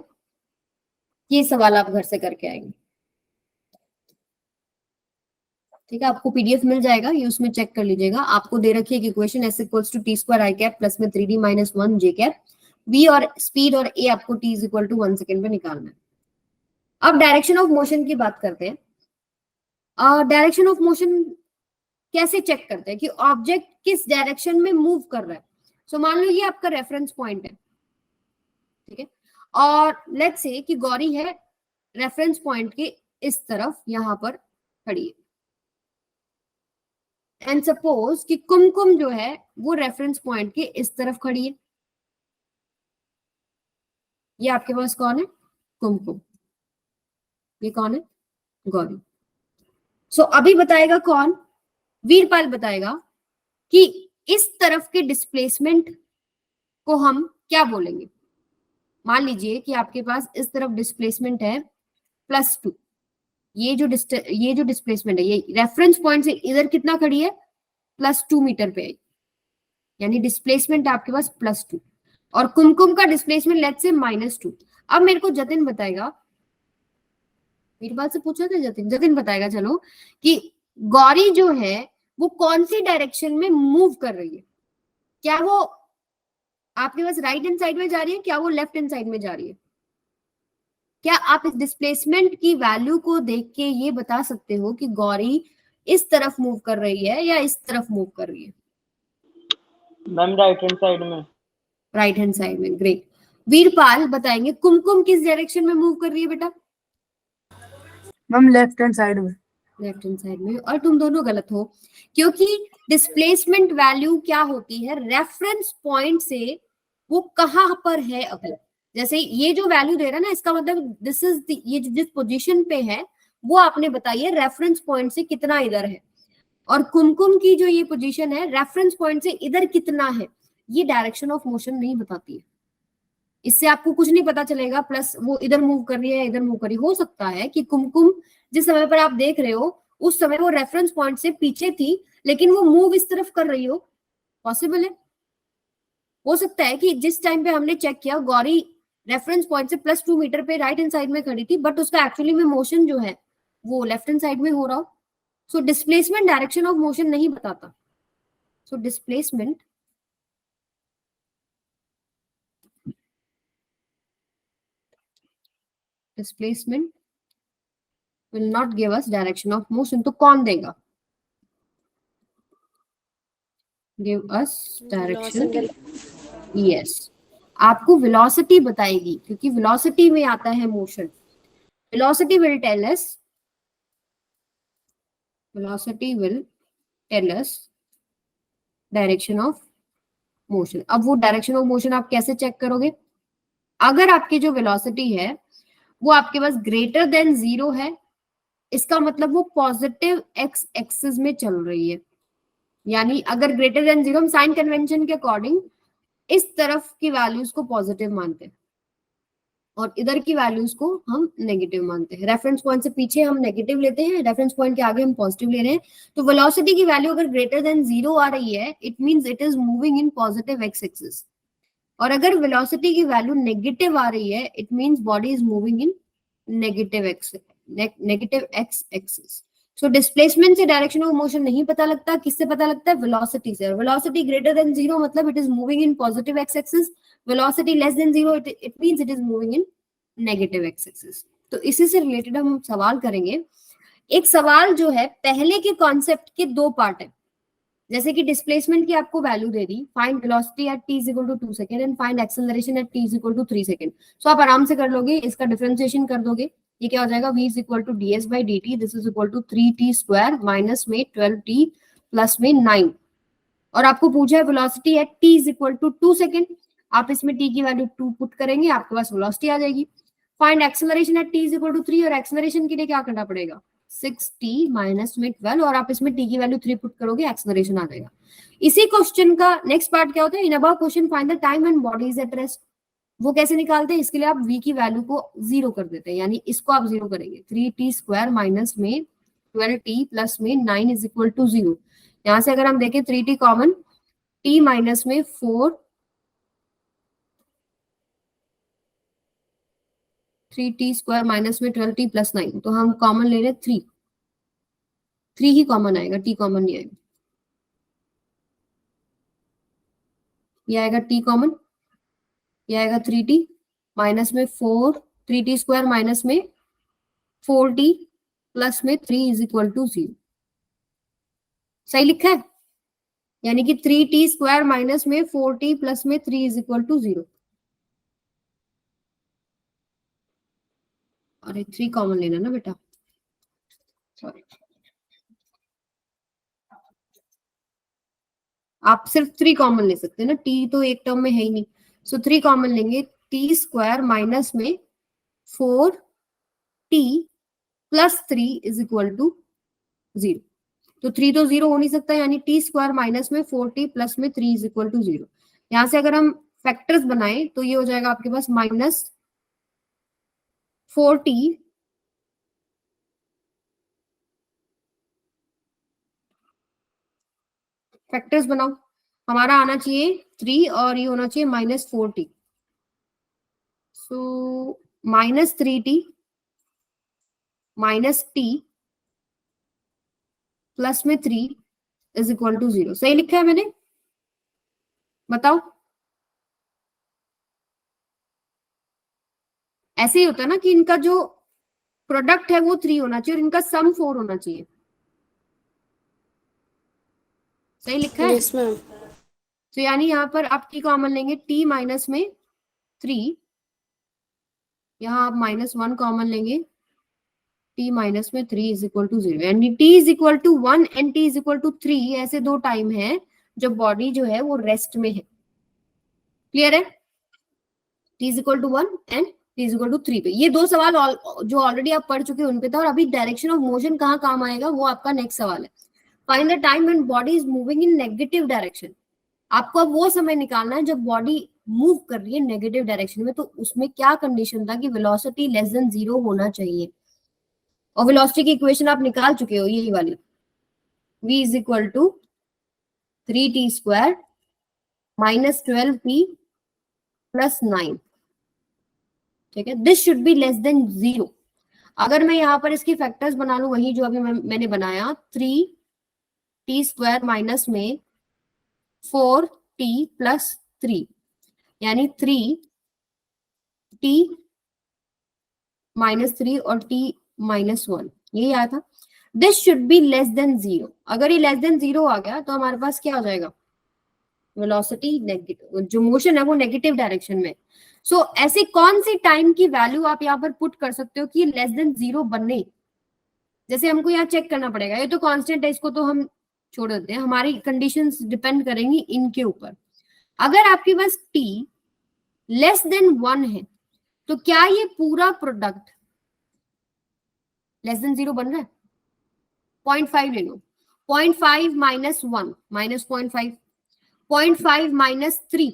ये सवाल आप घर से करके आएंगे, ठीक है। आपको पीडीएफ मिल जाएगा, ये उसमें चेक कर लीजिएगा। आपको दे रखी है कि equation s equals to t square i cap plus में 3d minus 1 j cap, v और स्पीड और a आपको t is equal to 1 second पे निकालना है। अब डायरेक्शन ऑफ मोशन की बात करते हैं। डायरेक्शन ऑफ मोशन कैसे चेक करते हैं कि ऑब्जेक्ट किस डायरेक्शन में मूव कर रहा है। सो मान लो ये आपका रेफरेंस पॉइंट है, ठीक है, और लेट्स से कि गौरी है रेफरेंस पॉइंट के इस तरफ यहां पर खड़ी है, एंड सपोज कि कुमकुम जो है वो रेफरेंस पॉइंट के इस तरफ खड़ी है। ये आपके पास कौन है, कुमकुम, ये कौन है गौरी। सो अभी बताएगा कौन, वीरपाल बताएगा कि इस तरफ के डिस्प्लेसमेंट को हम क्या बोलेंगे। मान लीजिए कि आपके पास इस तरफ डिस्प्लेसमेंट है +2, ये जो डिस्प्लेसमेंट है ये रेफरेंस पॉइंट से इधर कितना खड़ी है +2 मीटर पे है, यानी डिस्प्लेसमेंट आपके पास +2, और कुमकुम का डिस्प्लेसमेंट लेट्स से -2। अब मेरे को जतिन बताएगा, मेरी बात से पूछा था जतिन बताएगा चलो कि गौरी जो है वो कौन सी डायरेक्शन में मूव कर रही है, क्या वो आपके पास राइट हैंड साइड में जा रही है, क्या वो लेफ्ट हैंड साइड में जा रही है। क्या आप इस डिस्प्लेसमेंट की वैल्यू को देख के ये बता सकते हो कि गौरी इस तरफ मूव कर रही है या इस तरफ मूव कर रही है। मैम राइट हैंड साइड में। राइट हैंड साइड में, ग्रेट। वीरपाल बताएंगे कुमकुम किस डायरेक्शन में मूव कर रही है बेटा। मैम लेफ्ट हैंड साइड में। लेफ्ट हैंड साइड में, और तुम दोनों गलत हो, क्योंकि डिस्प्लेसमेंट वैल्यू क्या होती है, रेफरेंस पॉइंट से वो कहां पर है अभी। जैसे ये जो वैल्यू दे रहा है ना, इसका मतलब दिस इज ये जिस पोजीशन पे है वो आपने बताई है रेफरेंस पॉइंट से कितना इधर है, और कुमकुम की जो ये पोजीशन है रेफरेंस पॉइंट से इधर कितना है, ये डायरेक्शन ऑफ मोशन नहीं बताती है। इससे आपको कुछ नहीं पता चलेगा प्लस वो इधर मूव कर रही है इधर मूव कर रही है। हो सकता है कि कुमकुम जिस समय पर आप देख रहे हो उस समय वो रेफरेंस पॉइंट से पीछे थी लेकिन वो मूव इस तरफ कर रही हो, पॉसिबल है। हो सकता है कि जिस टाइम पे हमने चेक किया गौरी रेफरेंस पॉइंट से +2 मीटर पे राइट हैंड साइड में खड़ी थी बट उसका एक्चुअली में मोशन जो है वो लेफ्ट हैंड साइड में हो रहा हो। So displacement direction of motion नहीं बताता। So displacement will not give us direction of motion। तो कौन देगा? give us direction, yes, आपको velocity बताएगी क्योंकि velocity में आता है motion। velocity will tell us direction of motion। अब वो direction of motion आप कैसे चेक करोगे? अगर आपकी जो velocity है वो आपके पास greater than 0 है, इसका मतलब वो पॉजिटिव एक्स एक्सिस में चल रही है। यानी अगर ग्रेटर देन 0 हम साइन कन्वेंशन के अकॉर्डिंग इस तरफ की वैल्यूज को पॉजिटिव मानते हैं और इधर की वैल्यूज को हम नेगेटिव मानते हैं। रेफरेंस पॉइंट से पीछे हम नेगेटिव लेते हैं, रेफरेंस पॉइंट के आगे हम पॉजिटिव ले रहे हैं। तो वेलोसिटी की वैल्यू अगर ग्रेटर देन 0 आ रही है it means it is moving in positive x axis, और अगर वेलोसिटी की वैल्यू नेगेटिव आ रही है it means body is moving in negative x axis. So displacement से डायरेक्शन ऑफ मोशन नहीं पता लगता, किससे पता लगता है? वेलोसिटी से। वेलोसिटी ग्रेटर देन 0 मतलब it is moving in positive x axis, velocity less than 0 it means it is moving in negative x axis. तो इसी से रिलेटेड हम सवाल करेंगे। एक सवाल जो है पहले के कॉन्सेप्ट के दो पार्ट है, जैसे कि डिस्प्लेसमेंट की आपको वैल्यू दे दी, find velocity at t = 2 second and find acceleration at t = 3 second. So आप आराम से कर लोगे, इसका डिफरेंशिएशन कर दोगे, ये क्या हो जाएगा? v = ds/dt, this is equal to 3t² minus में 12t प्लस में 9। और आपको पूछा है वेलोसिटी एट t = 2 सेकंड, आप इसमें t की वैल्यू 2 पुट करेंगे, आपके पास वेलोसिटी आ जाएगी। फाइंड एक्सेलरेशन एट t = 3, और एक्सेलरेशन के लिए क्या करना पड़ेगा? 6t माइनस में 12, और आप इसमें t की वैल्यू 3 पुट करोगे, एक्सेलरेशन आ जाएगा। इसी क्वेश्चन का नेक्स्ट पार्ट क्या होता है? In above question find the time and body is at rest. वो कैसे निकालते हैं? इसके लिए आप v की वैल्यू को 0 कर देते हैं, यानी इसको आप 0 करेंगे। 3t² माइनस में 12t प्लस में 9 इज इक्वल टू 0। यहां से अगर हम देखें 3t कॉमन, t माइनस में 4, 3t² माइनस में 12t प्लस 9, तो हम कॉमन ले रहे 3 ही कॉमन आएगा, t कॉमन नहीं आएगा। ये आएगा t कॉमन, ये आएगा 3t माइनस में 4, 3t² माइनस में 4t प्लस में 3 इज इक्वल टू 0। सही लिखा है? यानी कि 3t² माइनस में 4t प्लस में 3 इज इक्वल टू 0। अरे 3 कॉमन लेना ना बेटा, सॉरी, आप सिर्फ 3 कॉमन ले सकते हैं ना, t तो एक टर्म में है ही नहीं। सो 3 कॉमन लेंगे, t² माइनस में 4t plus 3 is equal to 0। तो 3 तो 0 हो नहीं सकता, यानी t² माइनस में 4t प्लस में 3 इज इक्वल टू 0। यहां से अगर हम फैक्टर्स बनाएं तो ये हो जाएगा आपके पास माइनस 4t फैक्टर्स बनाओ, हमारा आना चाहिए 3 और ये होना चाहिए minus 4t। So minus 3t minus t plus में 3 इज इक्वल टू 0। सही लिखा है मैंने? बताओ। ऐसे ही होता है ना कि इनका जो प्रोडक्ट है वो 3 होना चाहिए और इनका सम 4 होना चाहिए। सही लिखा है? Yes ma'am. तो यानी यहाँ पर आप t कॉमन लेंगे, t माइनस में 3, यहाँ आप -1 कॉमन लेंगे, t माइनस में 3 इज इक्वल टू 0। यानी t is equal to 1 and t is equal to 3, ऐसे दो टाइम है जब बॉडी जो है वो रेस्ट में है। क्लियर है? t is equal to 1 and t is equal to 3 पे। ये दो सवाल जो ऑलरेडी आप पढ़ चुके हैं उन पे था, और अभी डायरेक्शन ऑफ मोशन कहाँ काम आएगा वो आपका नेक्स्ट सवाल है। Find the time when body is moving in negative direction. आपको अब वो समय निकालना है जब बॉडी मूव कर रही है नेगेटिव डायरेक्शन में, तो उसमें क्या कंडीशन था कि वेलोसिटी लेस देन 0 होना चाहिए। और वेलोसिटी की इक्वेशन आप निकाल चुके हो, यही वाली, v is equal to 3t square minus 12p plus 9। ठीक है, this should be less than 0। अगर मैं यहाँ पर इसकी फैक्टर्स बना लूं, वही जो अभी मैंने बनाया, 3t स्क्वायर माइनस में 4t प्लस 3, यानी 3t माइनस 3 और t माइनस 1, यही आया था। This should be less than 0। अगर ये लेस देन 0 आ गया तो हमारे पास क्या हो जाएगा, वेलोसिटी नेगेटिव, जो मोशन है वो नेगेटिव डायरेक्शन में। सो ऐसे कौन सी टाइम की वैल्यू आप यहाँ पर पुट कर सकते हो कि लेस देन 0 बनने। जैसे हमको यहाँ चेक करना पड़ेगा, ये तो कांस्टेंट है, इसको तो हम छोड़ देते हैं, हमारी कंडीशंस डिपेंड करेंगी इनके ऊपर। अगर आपके पास t लेस देन 1 है तो क्या ये पूरा प्रोडक्ट लेस देन 0 बन रहा है? 0.5 ले लो, 0.5 माइनस 1 माइनस 0.5, 0.5 माइनस 3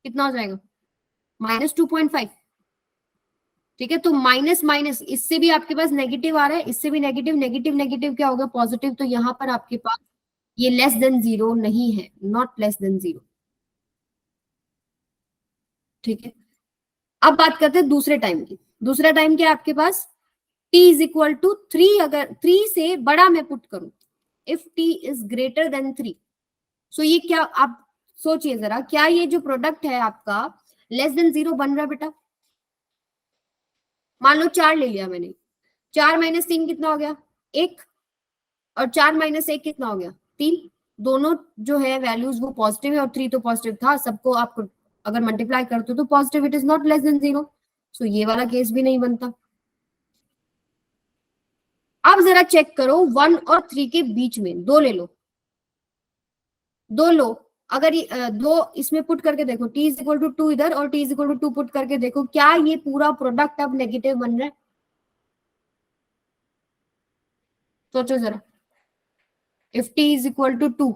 कितना हो जाएगा, माइनस 2.5। ठीक है, तो माइनस माइनस, इससे भी आपके पास नेगेटिव आ रहा है, इससे भी नेगेटिव, नेगेटिव नेगेटिव क्या होगा, पॉजिटिव। तो यहाँ पर आपके पास ये लेस देन 0 नहीं है, नॉट लेस देन 0। ठीक है, अब बात करते हैं दूसरे टाइम की। दूसरा टाइम क्या है आपके पास, t इज इक्वल टू 3। अगर 3 से बड़ा मैं पुट करूं, if t is greater than 3, सो ये क्या, आप सोचिए जरा, क्या ये जो प्रोडक्ट है आपका लेस देन 0 बन रहा है बेटा? मान लो 4 ले लिया मैंने, 4 माइनस 3 कितना हो गया, 1, और 4 माइनस 1 कितना हो गया, 3। दोनों जो है वैल्यूज वो पॉजिटिव है, और 3 तो पॉजिटिव था, सबको आपको अगर मल्टीप्लाई करते हो तो positive, it is not less than 0। सो ये वाला केस भी नहीं बनता। अब जरा चेक करो 1 और 3 के बीच में, दो ले लो, दो लो। अगर दो इसमें पुट करके देखो, t इज इक्वल टू 2 इधर और t is equal to 2 put करके देखो, क्या ये पूरा प्रोडक्ट अब नेगेटिव बन रहा है? सोचो जरा, if t is equal to 2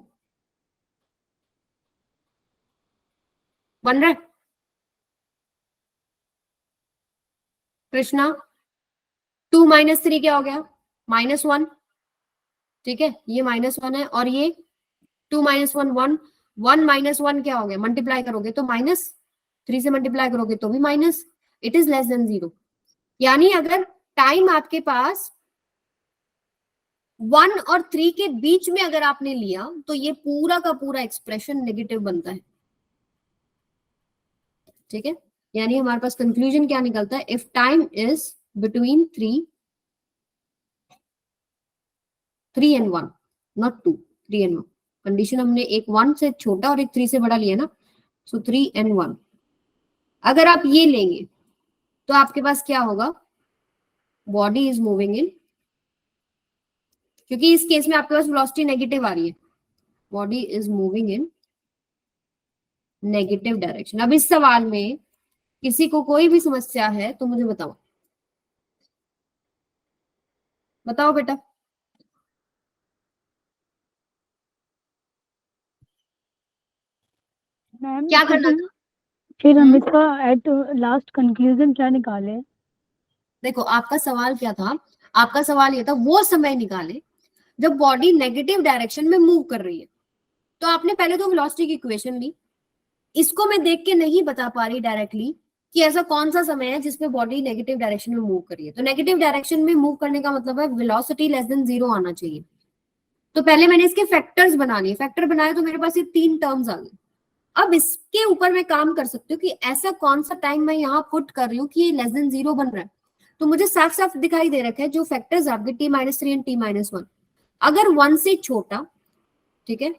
बन रहा है कृष्णा? 2 माइनस 3 क्या हो गया, -1। ठीक है, ये -1 है, और ये 2 माइनस 1 1, 1 माइनस 1 क्या हो गया, मल्टीप्लाई करोगे तो माइनस, 3 से मल्टीप्लाई करोगे तो भी minus, it is less than 0। यानी अगर टाइम आपके पास 1 और 3 के बीच में अगर आपने लिया तो ये पूरा का पूरा एक्सप्रेशन नेगेटिव बनता है। ठीक है, यानी हमारे पास कंक्लूजन क्या निकलता है, if time is between 3 and 1, not 2, 3 and 1। Condition हमने एक 1 से छोटा और एक 3 से बड़ा लिया ना, सो 3 एंड 1। अगर आप ये लेंगे तो आपके पास क्या होगा, बॉडी इज मूविंग इन, क्योंकि इस केस में आपके पास वेलोसिटी नेगेटिव आ रही है, body is moving in negative direction. अब इस सवाल में किसी को कोई भी समस्या है तो मुझे बताओ, बताओ बेटा। मैम क्या करना था? फिर हम इसका एट लास्ट कंक्लूजन क्या निकाले? देखो आपका सवाल क्या था, आपका सवाल ये था वो समय निकाले जब बॉडी नेगेटिव डायरेक्शन में मूव कर रही है। तो आपने पहले तो वेलोसिटी की इक्वेशन ली, इसको मैं देख के नहीं बता पा रही डायरेक्टली कि ऐसा कौन सा समय है जिसमें बॉडी नेगेटिव डायरेक्शन में मूव कर रही है। तो नेगेटिव डायरेक्शन में मूव करने का मतलब है वेलोसिटी लेस देन 0 आना चाहिए। तो पहले मैंने इसके फैक्टर्स बना लिए, फैक्टर बनाए तो मेरे पास ये 3 टर्म्स आ गए। अब इसके ऊपर मैं काम कर सकती हूँ कि ऐसा कौन सा टाइम मैं यहाँ पुट कर रही हूँ कि ये लेस देन 0 बन रहा है। तो मुझे साफ साफ दिखाई दे रखा है जो फैक्टर्स आपके t-3 एंड t-1, अगर 1 से छोटा, ठीक है,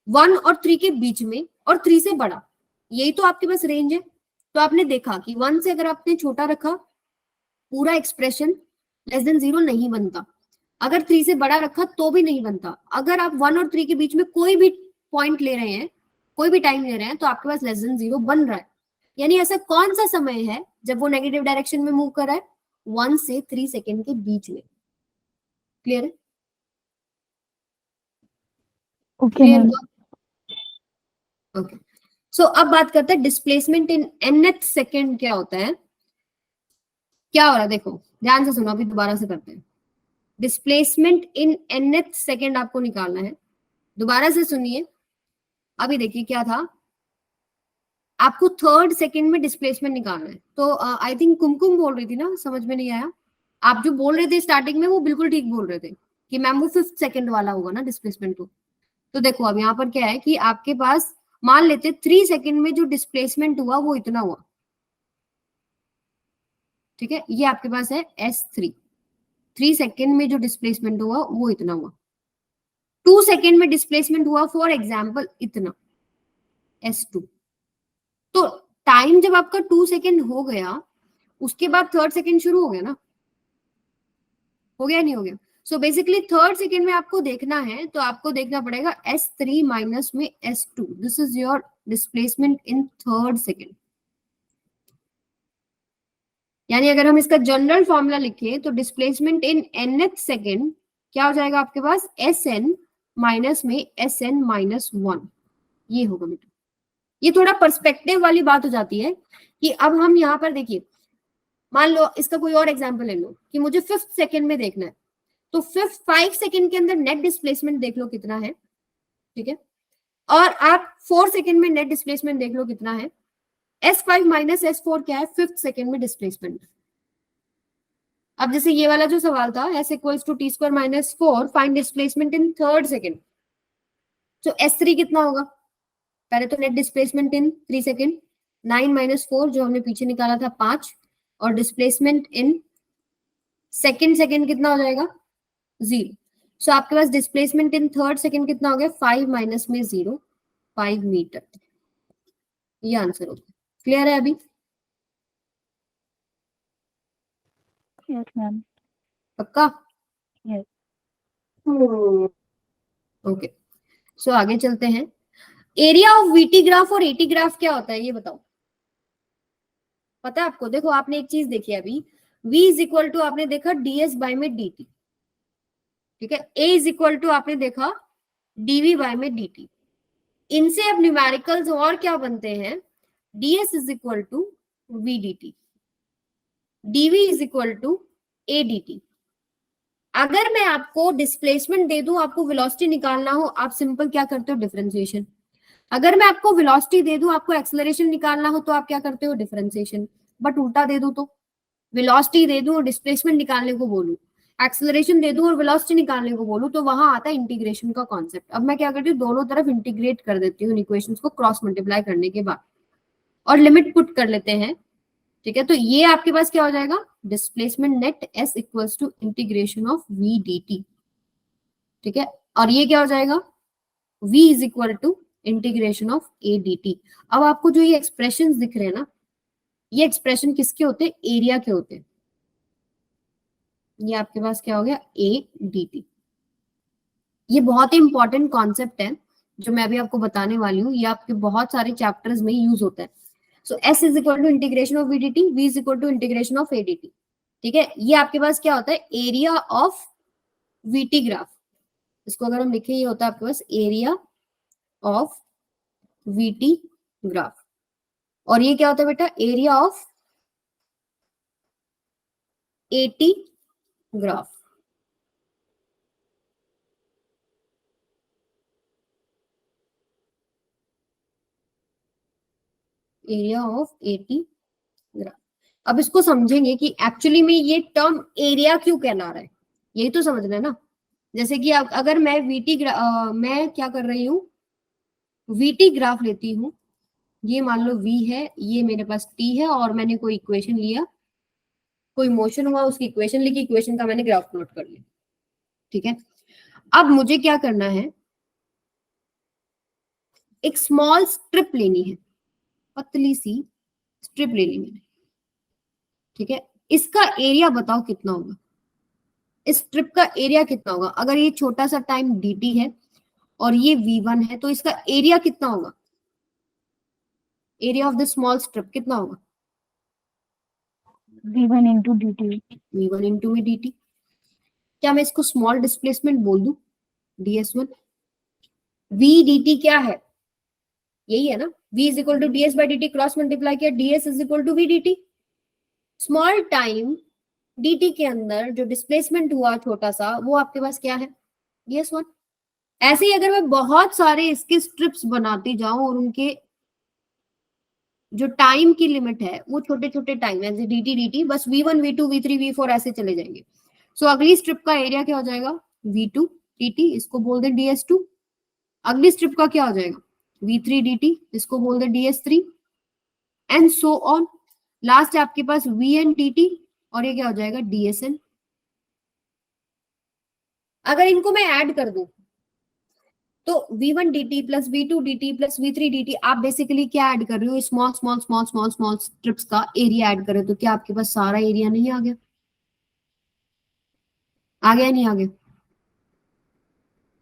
1 और 3 के बीच में, और 3 से बड़ा, यही तो आपके पास रेंज है। तो आपने देखा कि 1 से अगर आपने छोटा रखा, पूरा एक्सप्रेशन लेस देन 0 नहीं बनता। अगर 3 से बड़ा रखा तो भी नहीं बनता। अगर आप 1 और 3 के बीच में कोई भी पॉइंट ले रहे हैं, कोई भी टाइम ले रहे हैं, तो आपके पास लेस देन 0 बन रहा है। यानी ऐसा कौन सा समय है जब वो नेगेटिव डायरेक्शन में मूव कर रहा है, 1 से 3 सेकेंड के बीच में। क्लियर है? Okay clear ma'am. हुआ? ओके, सो अब बात करते हैं डिस्प्लेसमेंट इन nth सेकेंड क्या होता है। क्या हो रहा है देखो, ध्यान से सुनो, अभी दोबारा से करते हैं। डिस्प्लेसमेंट इन nth सेकेंड आपको निकालना है, दोबारा से सुनिए। अभी देखिए क्या था, आपको थर्ड सेकेंड में डिस्प्लेसमेंट निकालना है। तो आई थिंक कुमकुम बोल रही थी ना, समझ में नहीं आया। आप जो बोल रहे थे स्टार्टिंग में वो बिल्कुल ठीक बोल रहे थे कि मैम वो फिफ्थ सेकेंड वाला होगा ना डिस्प्लेसमेंट को। तो देखो अब यहाँ पर क्या है कि आपके पास मान लेते 3 सेकेंड में जो डिस्प्लेसमेंट हुआ वो इतना हुआ, ठीक है। ये आपके पास है S3, 3 सेकेंड में जो डिस्प्लेसमेंट हुआ वो इतना हुआ। 2 सेकेंड में डिस्प्लेसमेंट हुआ फॉर एग्जाम्पल इतना, S2। तो टाइम जब आपका 2 सेकेंड हो गया, उसके बाद थर्ड सेकेंड शुरू हो गया ना, हो गया नहीं हो गया। सो बेसिकली थर्ड सेकेंड में आपको देखना है, तो आपको देखना पड़ेगा S3 माइनस में S2, this is your displacement in third second. यानी अगर हम इसका जनरल फॉर्मूला लिखें तो डिस्प्लेसमेंट इन nth सेकेंड क्या हो जाएगा आपके पास, Sn माइनस में Sn माइनस 1, ये होगा बेटा। ये थोड़ा पर्सपेक्टिव वाली बात हो जाती है कि अब हम यहाँ पर देखिए, मान लो इसका कोई और एग्जांपल ले लो कि मुझे फिफ्थ सेकेंड में देखना है, तो फिफ्थ 5 सेकेंड के अंदर नेट डिस्प्लेसमेंट देख लो कितना है, ठीक है। और आप 4 सेकेंड में नेट डिस्प्लेसमेंट देख लो कितना है। S5 माइनस S4 क्या है, फिफ्थ सेकेंड में डिस्प्लेसमेंट। अब जैसे ये वाला जो सवाल था, S equals to t² minus 4, find displacement in third second. तो S3 कितना होगा, पहले तो net displacement in 3 second, 9 minus 4 जो हमने पीछे निकाला था 5, और डिस्प्लेसमेंट इन सेकेंड सेकेंड कितना हो जाएगा, 0। सो आपके पास डिस्प्लेसमेंट इन थर्ड सेकेंड कितना हो गया, 5 माइनस में 0, 5 मीटर। ये आंसर होगा। क्लियर है अभी, यस मैम। पक्का? यस। ओके, सो आगे चलते हैं। एरिया ऑफ वीटी ग्राफ और एटी ग्राफ क्या होता है ये बताओ, पता है आपको? देखो आपने एक चीज देखी अभी, v इज इक्वल टू आपने देखा ds बाय में dt, ठीक है। a इज इक्वल टू आपने देखा dv बाय में dt। इनसे अब न्यूमेरिकल्स और क्या बनते हैं, ds is equal to v dt, dv is equal to a dt। अगर मैं आपको डिस्प्लेसमेंट दे दूं, आपको वेलोसिटी निकालना हो, आप सिंपल क्या करते हो, डिफरेंशिएशन। अगर मैं आपको वेलोसिटी दे दूं, आपको एक्सेलरेशन निकालना हो, तो आप क्या करते हो, डिफरेंशिएशन। बट उल्टा दे दूं तो, वेलोसिटी दे दूं और डिस्प्लेसमेंट निकालने को बोलूं, एक्सेलरेशन दे दूं और वेलोसिटी निकालने को बोलूं, तो वहां आता है इंटीग्रेशन का कॉन्सेप्ट। अब मैं क्या करती हूँ, दोनों तरफ इंटीग्रेट कर देती हूँ इक्वेशंस को क्रॉस मल्टीप्लाई करने के बाद, और लिमिट पुट कर लेते हैं, ठीक है। तो ये आपके पास क्या हो जाएगा, displacement net S equals to integration of v dt, ठीक है। और ये क्या हो जाएगा, v is equal to integration of a dt। अब आपको जो ये एक्सप्रेशन दिख रहे हैं ना, ये एक्सप्रेशन किसके होते हैं, एरिया के होते हैं। ये आपके पास क्या हो गया, a dt। ये बहुत ही इंपॉर्टेंट कॉन्सेप्ट है जो मैं अभी आपको बताने वाली हूँ, ये आपके बहुत सारे चैप्टर्स में यूज होता है। So S is equal to integration of v dt, v is equal to integration of a dt, ठीक है। ये आपके पास क्या होता है, एरिया ऑफ वीटी ग्राफ। इसको अगर हम लिखें, ये होता है आपके पास एरिया ऑफ वीटी ग्राफ। और ये क्या होता है बेटा, area of eighty graph. Area of eighty graph. अब इसको समझेंगे कि एक्चुअली में ये टर्म एरिया क्यों कहला रहा है, यही तो समझना है ना। जैसे कि अगर मैं मैं क्या कर रही हूँ, वीटी ग्राफ लेती हूँ, ये मान लो v है, ये मेरे पास t है, और मैंने कोई इक्वेशन लिया, कोई मोशन हुआ, उसकी इक्वेशन लिखी, इक्वेशन का मैंने ग्राफ प्लॉट कर लिया, ठीक है। अब मुझे क्या करना है, एक स्मॉल स्ट्रिप लेनी है, पतली सी स्ट्रिप लेनी है, ठीक है। इसका एरिया बताओ कितना होगा, इस स्ट्रिप का एरिया कितना होगा। अगर ये छोटा सा टाइम dt है और ये v1 है, तो इसका एरिया कितना होगा, area of the small strip कितना होगा, v1 into dt। v1 into में dt। क्या मैं इसको स्मॉल डिस्प्लेसमेंट बोल दूं, ds1। v dt क्या है, यही है ना, v is equal to D S by D t, cross multiply किया, ds is equal to v d t. Small time dt के अंदर जो डिस्प्लेसमेंट हुआ छोटा सा, वो आपके पास क्या है, ds1। ऐसे ही अगर मैं बहुत सारे इसके स्ट्रिप्स बनाती जाऊं और उनके जो टाइम की लिमिट है वो छोटे छोटे टाइम है, dt बस v1 v2 v3 v4 ऐसे चले जाएंगे। सो अगली स्ट्रिप का एरिया क्या हो जाएगा, v2 dt, इसको बोल दे ds2। अगली स्ट्रिप का क्या हो जाएगा, v3 dt, इसको बोल दे ds3, and so on. Last है आपके पास vn dt, और ये क्या हो जाएगा, dsn। अगर इनको मैं ऐड कर दूं तो v1 dt plus v2 dt plus v3 dt, आप बेसिकली क्या ऐड कर रहे हो, small small small small small strips का एरिया ऐड कर रहे हो। तो क्या आपके पास सारा एरिया नहीं आ गया, आ गया नहीं आ गया?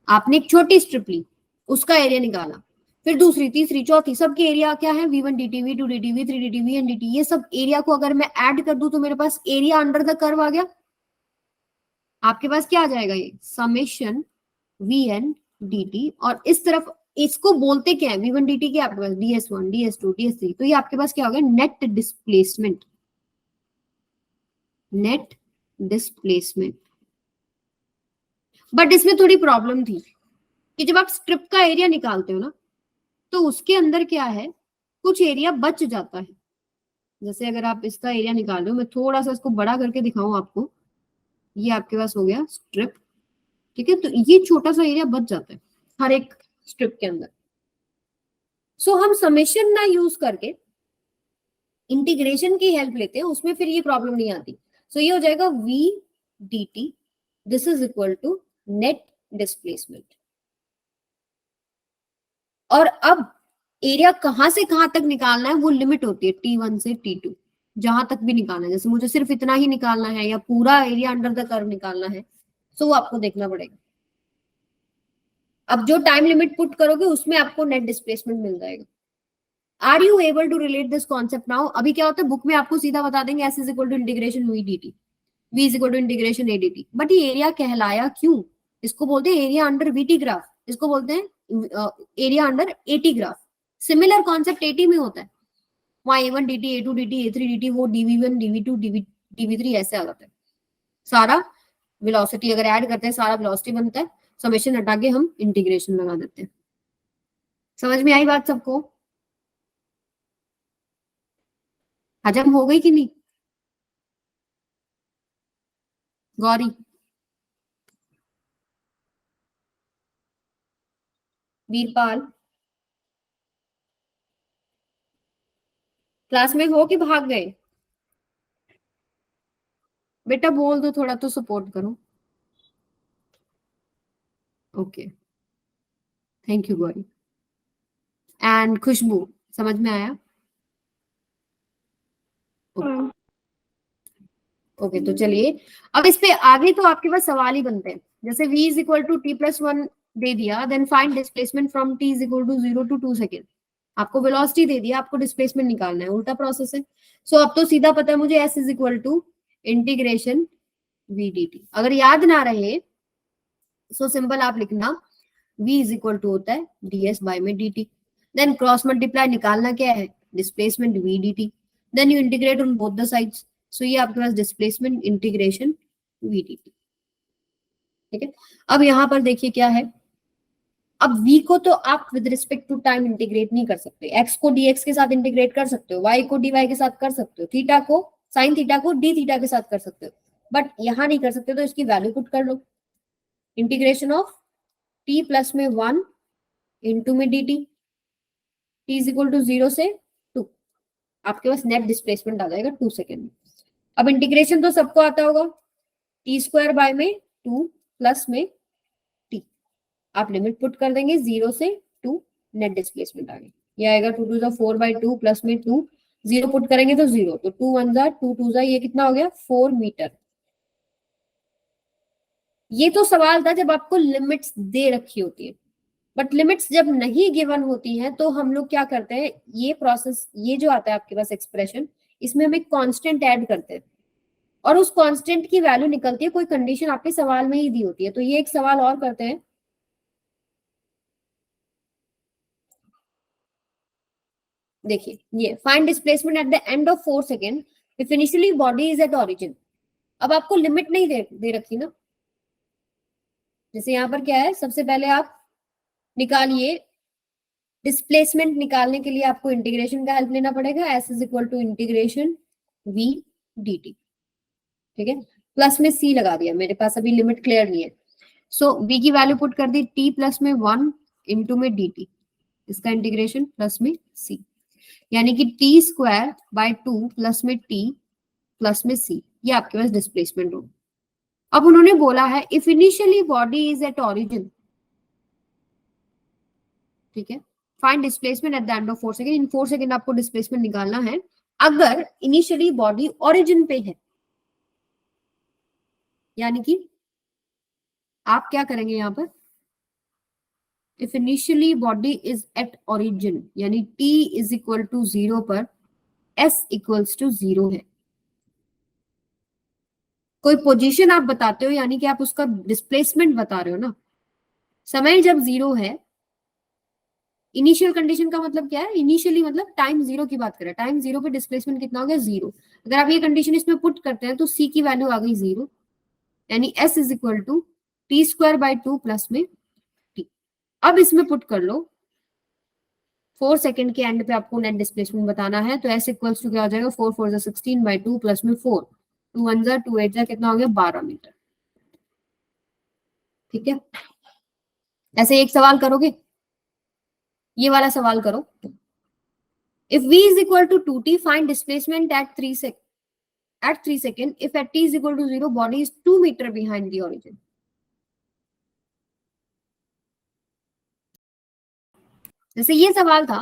आपने एक छोटी स्ट्रिप ली, उसका एरिया निकाला, फिर दूसरी तीसरी चौथी, सबके एरिया क्या है, v1 dt v2 dt v3 dt vn dt, ये सब एरिया को अगर मैं ऐड कर दूं तो मेरे पास एरिया अंडर द कर्व आ गया। आपके पास क्या आ जाएगा, ये समेशन vn dt, और इस तरफ इसको बोलते क्या है, v1 dt के आपके पास ds1 ds2 ds3, तो ये आपके पास क्या होगा, net displacement, net displacement. But इसमें थोड़ी प्रॉब्लम थी कि जब आप स्ट्रिप का एरिया निकालते हो ना, तो उसके अंदर क्या है, कुछ एरिया बच जाता है। जैसे अगर आप इसका एरिया निकाल रहे हो, मैं थोड़ा सा इसको बड़ा करके दिखाऊं आपको, ये आपके पास हो गया स्ट्रिप, ठीक है, तो ये छोटा सा एरिया बच जाता है हर एक स्ट्रिप के अंदर। सो हम समेशन ना यूज करके इंटीग्रेशन की हेल्प लेते हैं, उसमें फिर ये प्रॉब्लम नहीं आती। सो ये हो जाएगा v dt, this is equal to net displacement. और अब एरिया कहां से कहां तक निकालना है, वो लिमिट होती है t1 से t2, जहां तक भी निकालना है। जैसे मुझे सिर्फ इतना ही निकालना है या पूरा एरिया अंडर द कर्व निकालना है, तो वो आपको देखना पड़ेगा। अब जो टाइम लिमिट पुट करोगे उसमें आपको नेट डिस्प्लेसमेंट मिल जाएगा। Are you able to relate this concept now? अभी क्या होता है, बुक में आपको सीधा बता देंगे s is equal to integration v dt, v is equal to integration a dt, but ये एरिया कहलाया क्यों? इसको बोलते हैं एरिया अंडर vt ग्राफ, इसको बोलते हैं area under at graph. Similar concept at में होता है, वहां a1 dt a2 dt a3 dt, वो dv1 dv2 dv3 ऐसे आ जाता है। सारा वेलोसिटी अगर ऐड करते हैं, सारा वेलोसिटी बनता है, समेशन हटा के हम इंटीग्रेशन लगा देते हैं। समझ में आई बात सबको? हजम हो गई कि नहीं? गौरी, वीरपाल, क्लास में हो कि भाग गए? बेटा बोल दो, थोड़ा तो सपोर्ट करो। Okay, thank you Gauri. And Khushboo, समझ में आया? ओके, तो चलिए अब इस पे आगे तो आपके पास सवाल ही बनते हैं। जैसे v is equal to T plus one दे दिया, then find displacement from t is equal to 0 to 2 second. आपको वेलोसिटी दे दिया, आपको डिस्प्लेसमेंट निकालना है, उल्टा प्रोसेस है। सो अब तो सीधा पता है मुझे s is equal to integration v dt। अगर याद ना रहे सो सिंपल आप लिखना v इज इक्वल टू होता है ds बाय में dt, देन क्रॉस मल्टीप्लाई निकालना क्या है, displacement v dt, then you integrate on both the sides. So ये आपके पास डिस्प्लेसमेंट इंटीग्रेशन v dt, ठीक है। अब यहाँ पर देखिए क्या है, अब v को तो आप with respect to time integrate नहीं कर सकते, x को dx के साथ इंटीग्रेट कर सकते हो, y को dy के साथ कर सकते हो, थीटा को साइन थीटा को d थीटा के साथ कर सकते हो, बट यहाँ नहीं कर सकते। तो इसकी वैल्यू पुट कर लो, इंटीग्रेशन ऑफ t प्लस में 1 इंटू में dt, t is equal to 0 से 2, आपके पास नेट डिस्प्लेसमेंट आ जाएगा 2 सेकेंड में। अब इंटीग्रेशन तो सबको आता होगा, टी स्क्वायर बाय में 2 प्लस में t, आप लिमिट पुट कर देंगे 0 से 2, नेट डिस्प्लेसमेंट आ गई, ये आएगा 2 टू ज़ा 4 बाय 2 प्लस में 2, 0 पुट करेंगे तो 0, तो 2 1 ज़ा 2 2 ज़ा, ये कितना हो गया 4 मीटर। ये तो सवाल था जब आपको लिमिट्स दे रखी होती है, बट लिमिट्स जब नहीं गिवन होती हैं तो हम लोग क्या करते हैं, ये प्रोसेस, ये जो आता है आपके पास एक्सप्रेशन, इसमें हम एक कांस्टेंट ऐड करते हैं और उस कांस्टेंट की वैल्यू निकलती है, कोई कंडीशन आपके सवाल में ही दी होती है। तो ये एक सवाल और करते हैं, देखिए ये find displacement at the end of 4 second if initially body is at origin. अब आपको लिमिट नहीं दे रखी ना, जैसे यहाँ पर क्या है, सबसे पहले आप निकालिए डिस्प्लेसमेंट। निकालने के लिए आपको इंटीग्रेशन का हेल्प लेना पड़ेगा, s is equal to integration v d t, ठीक है। प्लस में सी लगा दिया, मेरे पास अभी लिमिट क्लियर नहीं है। सो वी की वैल्यू पुट कर दी टी प्लस में 1 इंटू में डी टी, इसका इंटीग्रेशन प्लस में सी, यानी कि टी स्क्वायर बाय 2 प्लस में टी प्लस में सी, ये आपके पास डिस्प्लेसमेंट होगा। अब उन्होंने बोला है if initially body is at origin, ठीक है, find displacement at the end of 4 second. In 4 second आपको डिस्प्लेसमेंट निकालना है अगर इनिशियली बॉडी ओरिजिन पे है, यानी कि आप क्या करेंगे यहां पर, if initially body is at origin यानी t इज इक्वल टू 0 पर s इक्वल्स टू 0 है। कोई पोजीशन आप बताते हो यानी कि आप उसका डिस्प्लेसमेंट बता रहे हो ना। समय जब 0 है, इनिशियल कंडीशन का मतलब क्या है, इनिशियली मतलब टाइम 0 की बात करें, टाइम 0 पे डिस्प्लेसमेंट कितना हो गया 0। अगर आप ये कंडीशन इसमें पुट करते हैं तो c की वैल्यू आ गई 0, यानी s is equal to T square by 2 plus में t। अब इसमें पुट कर लो 4 सेकंड के एंड पे आपको नेट डिस्प्लेसमेंट बताना है, तो s इक्वल्स टू क्या हो जाएगा 4 4 16 बाय 2 प्लस में 4 2 1 2 8 कितना हो गया 12 मीटर, ठीक है। ऐसे एक सवाल करोगे, ये वाला सवाल करो, if v is equal to 2t find displacement at 3 second if at t is equal to 0 body is 2 metre behind the origin. जैसे ये सवाल था,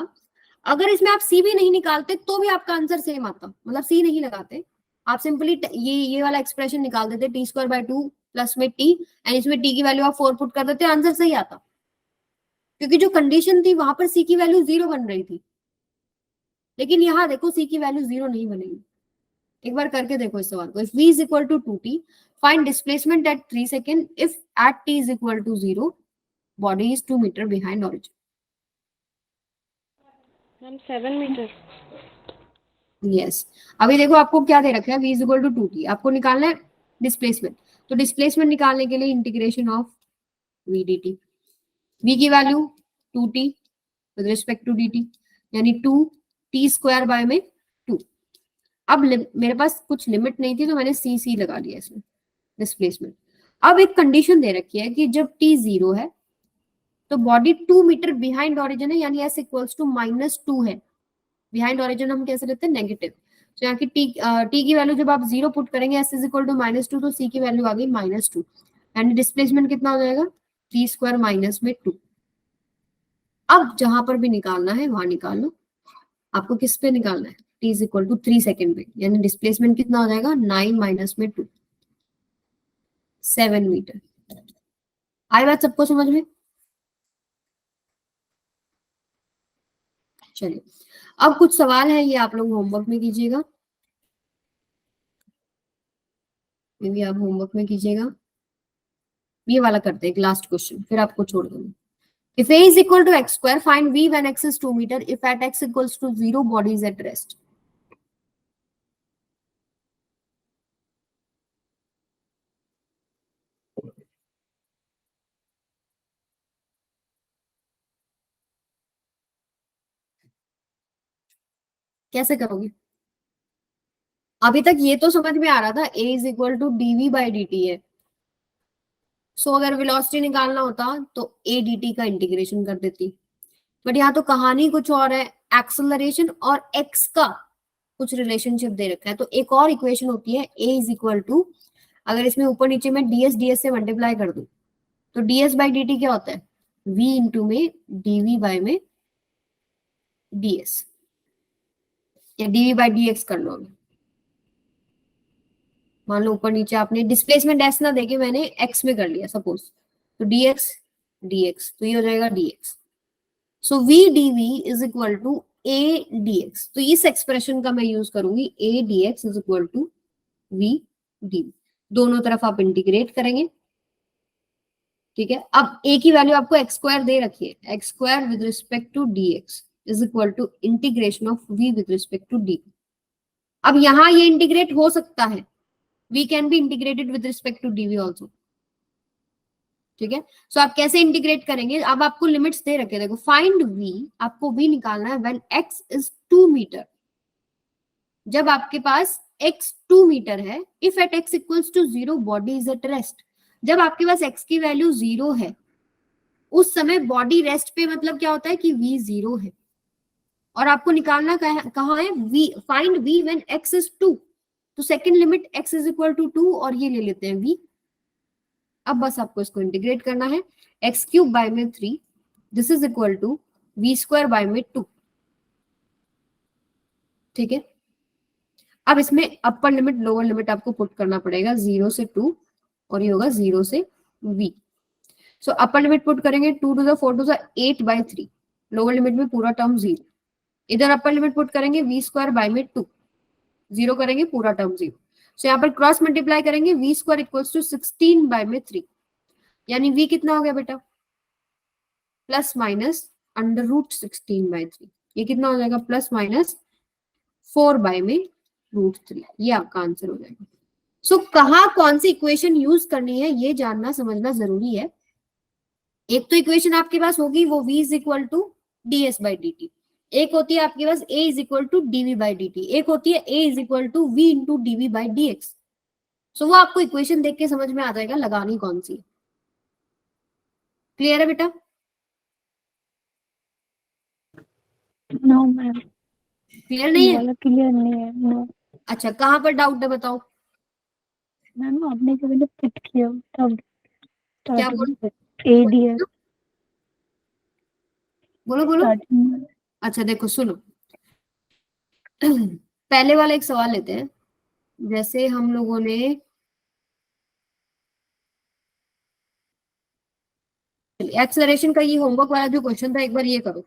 अगर इसमें आप सी भी नहीं निकालते तो भी आपका आंसर सेम आता, मतलब सी नहीं लगाते, आप सिंपली ये वाला एक्सप्रेशन निकाल देते टी स्क्वायर बाय 2 प्लस में टी, एंड इसमें टी की वैल्यू आप 4 पुट कर देते, आंसर सही आता, क्योंकि जो कंडीशन थी वहां पर सी की वैल्यू 0 बन रही थी। लेकिन यहाँ देखो सी की वैल्यू 0 नहीं बनेगी। एक बार करके देखो इस सवाल को, if v is equal to 2t find displacement at 3 second if at t is equal to 0 body is 2 metre behind origin. Ma'am 7 metre. Yes, अभी देखो आपको क्या दे रखा है, v is equal to 2t, आपको निकालना है डिस्प्लेसमेंट। तो डिस्प्लेसमेंट निकालने के लिए integration of v dt, v की value 2t with respect to dt, यानी 2t स्क्वायर बाय में 2। अब मेरे पास कुछ लिमिट नहीं थी तो मैंने सी लगा दिया इसमें डिस्प्लेसमेंट। अब एक कंडीशन दे रखी है कि जब t 0 है तो बॉडी 2 मीटर बिहाइंड ओरिजिन है, यानी s इक्वल्स टू -2 है। बिहाइंड ओरिजिन हम कैसे लेते हैं, नेगेटिव। तो यहाँ की t की वैल्यू जब आप 0 पुट करेंगे s इज इक्वल टू -2, तो c की वैल्यू आ गई -2, यानी डिस्प्लेसमेंट कितना हो जाएगा 3 स्क्वायर माइनस में 2। अब जहां पर भी निकालना है वहां निकाल लो, आपको किस पे निकालना है, t is equal to 3 second पे, यानी डिस्प्लेसमेंट कितना हो जाएगा 9 माइनस में 2 7 मीटर। आई बात सबको समझ में? चलिए अब कुछ सवाल है, ये आप लोग होमवर्क में कीजिएगा, ये भी आप होमवर्क में कीजिएगा। ये वाला करते हैं, लास्ट क्वेश्चन, फिर आपको छोड़ दूंगी। If a is equal to x square, find v when x is 2 meter. If at x equals to 0, body is at rest. कैसे करोगे? अभी तक ये तो समझ में आ रहा था a is equal to dv by dt है। सो अगर वेलोसिटी निकालना होता तो a dt का इंटीग्रेशन कर देती, बट यहाँ तो कहानी कुछ और है। एक्सेलरेशन और x का कुछ रिलेशनशिप दे रखा है, तो एक और इक्वेशन होती है a इज इक्वल टू, अगर इसमें ऊपर नीचे में ds से मल्टीप्लाई कर दूं तो ds बाई dt क्या होता है, v इंटू में dv बाय में ds, या dv बाई dx कर लो। मान लो ऊपर नीचे आपने डिस्प्लेसमेंट s ना देके मैंने x में कर लिया सपोज, तो dx, तो ये हो जाएगा dx। So v dv is equal to a dx, तो इस एक्सप्रेशन का मैं यूज करूंगी a dx is equal to v dv, दोनों तरफ आप इंटीग्रेट करेंगे, ठीक है। अब a की वैल्यू आपको x स्क्वायर दे रखी है, x square with respect to dx is equal to integration of v with respect to d. अब यहां ये इंटीग्रेट हो सकता है, v can be integrated with respect to dv also. ठीक है, सो आप कैसे इंटीग्रेट करेंगे, अब आपको लिमिट्स दे रखे, देखो फाइंड v, आपको v निकालना है व्हेन x इज 2 मीटर, जब आपके पास x 2 मीटर है। If at x equals to 0 body is at rest, जब आपके पास x की वैल्यू 0 है उस समय बॉडी रेस्ट पे, मतलब क्या होता है कि v 0 है। और आपको निकालना कहाँ है, v, find v when x is 2, तो second limit x is equal to 2 और ये ले लेते हैं v। अब बस आपको इसको इंटीग्रेट करना है, एक्स क्यूब बाय में 3, this is equal to v square by में 2। ठीक है, अब इसमें अपर लिमिट लोअर लिमिट आपको पुट करना पड़ेगा, 0 से 2 और ये होगा 0 से v। So upper limit put करेंगे 2 to the 4 to the 8 by 3, lower limit में पूरा टर्म 0, इधर अपर लिमिट पुट करेंगे वी स्क्वायर बाय में 2, 0 करेंगे पूरा टर्म 0। सो यहाँ पर क्रॉस मल्टीप्लाई करेंगे, v square equals to 16 by में 3, यानी v कितना हो गया बेटा, plus minus under root 16 by 3, ये कितना हो जाएगा, प्लस माइनस 4 बाय में रूट 3, ये आपका आंसर हो जाएगा। सो कहाँ कौन सी इक्वेशन यूज करनी है ये जानना समझना जरूरी है। एक तो इक्वेशन आपके पास होगी वो v is equal to D S by D T, एक होती है आपके पास a is equal to D V by D T, एक होती है a is equal to v into D V by D X. So वो आपको इक्वेशन देख के समझ में आ जाएगा लगानी कौन सी है। क्लियर है बेटा? नो मैम, क्लियर नहीं है? वाला क्लियर नहीं है। नो अच्छा, कहाँ पर डाउट है बताओ? मैम, आपने जब मैंने पिक किया तब क्या बोलो? एडीएस बोलो बोलो। स्टार्टिंग। अच्छा देखो सुनो, पहले वाला एक सवाल लेते हैं। जैसे हम लोगों ने एक्सेलरेशन का ये होमवर्क वाला जो क्वेश्चन था, एक बार ये करो,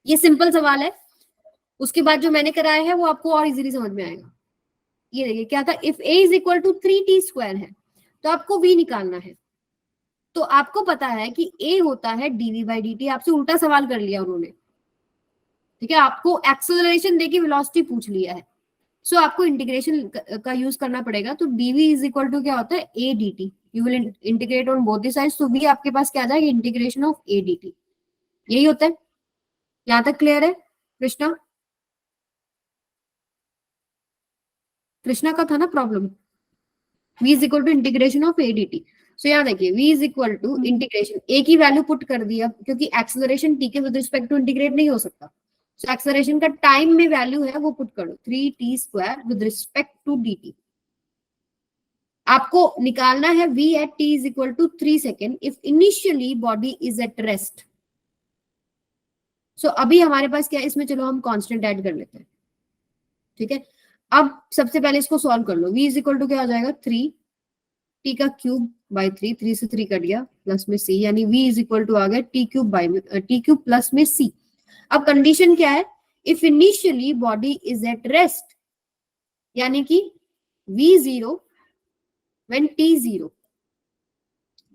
ये सिंपल सवाल है। उसके बाद जो मैंने कराया है वो आपको और इजीली समझ में आएगा। ये देखिए क्या था, if a is equal to 3t square है तो आपको v निकालना है। तो आपको पता है कि a होता है dv बाई dt, आपसे उल्टा सवाल कर लिया उन्होंने। ठीक है, आपको एक्सेलरेशन देके वेलोसिटी पूछ लिया है। सो आपको इंटीग्रेशन का यूज करना पड़ेगा। तो dv इज इक्वल टू क्या होता है, a dt, you will integrate on both the sides, तो v आपके पास क्या आ जाएगा, इंटीग्रेशन ऑफ a dt, यही होता है। यहां तक क्लियर है कृष्णा? कृष्णा का था ना problem, v is equal to integration of a dt। So यहाँ देखिए v is equal to integration, a की वैल्यू पुट कर दिया क्योंकि एक्सेलरेशन t के विद रिस्पेक्ट टू इंटीग्रेट नहीं हो सकता। सो एक्सेलरेशन का टाइम में वैल्यू है वो पुट करो, 3t square with respect to dt। आपको निकालना है v at t is equal to 3 second if initially body is at rest. सो अभी हमारे पास क्या है इसमें, चलो हम कांस्टेंट ऐड कर लेते हैं। ठीक है, अब सबसे पहले इसको सॉल्व कर लो। v इज इक्वल टू क्या हो जाएगा, 3 t का क्यूब बाई 3, 3 से 3 कट गया, प्लस में c, यानी v इज इक्वल टू आ गया t cube by t cube plus में c। अब कंडीशन क्या है, if initially body is at rest, यानी कि v 0 व्हेन t 0,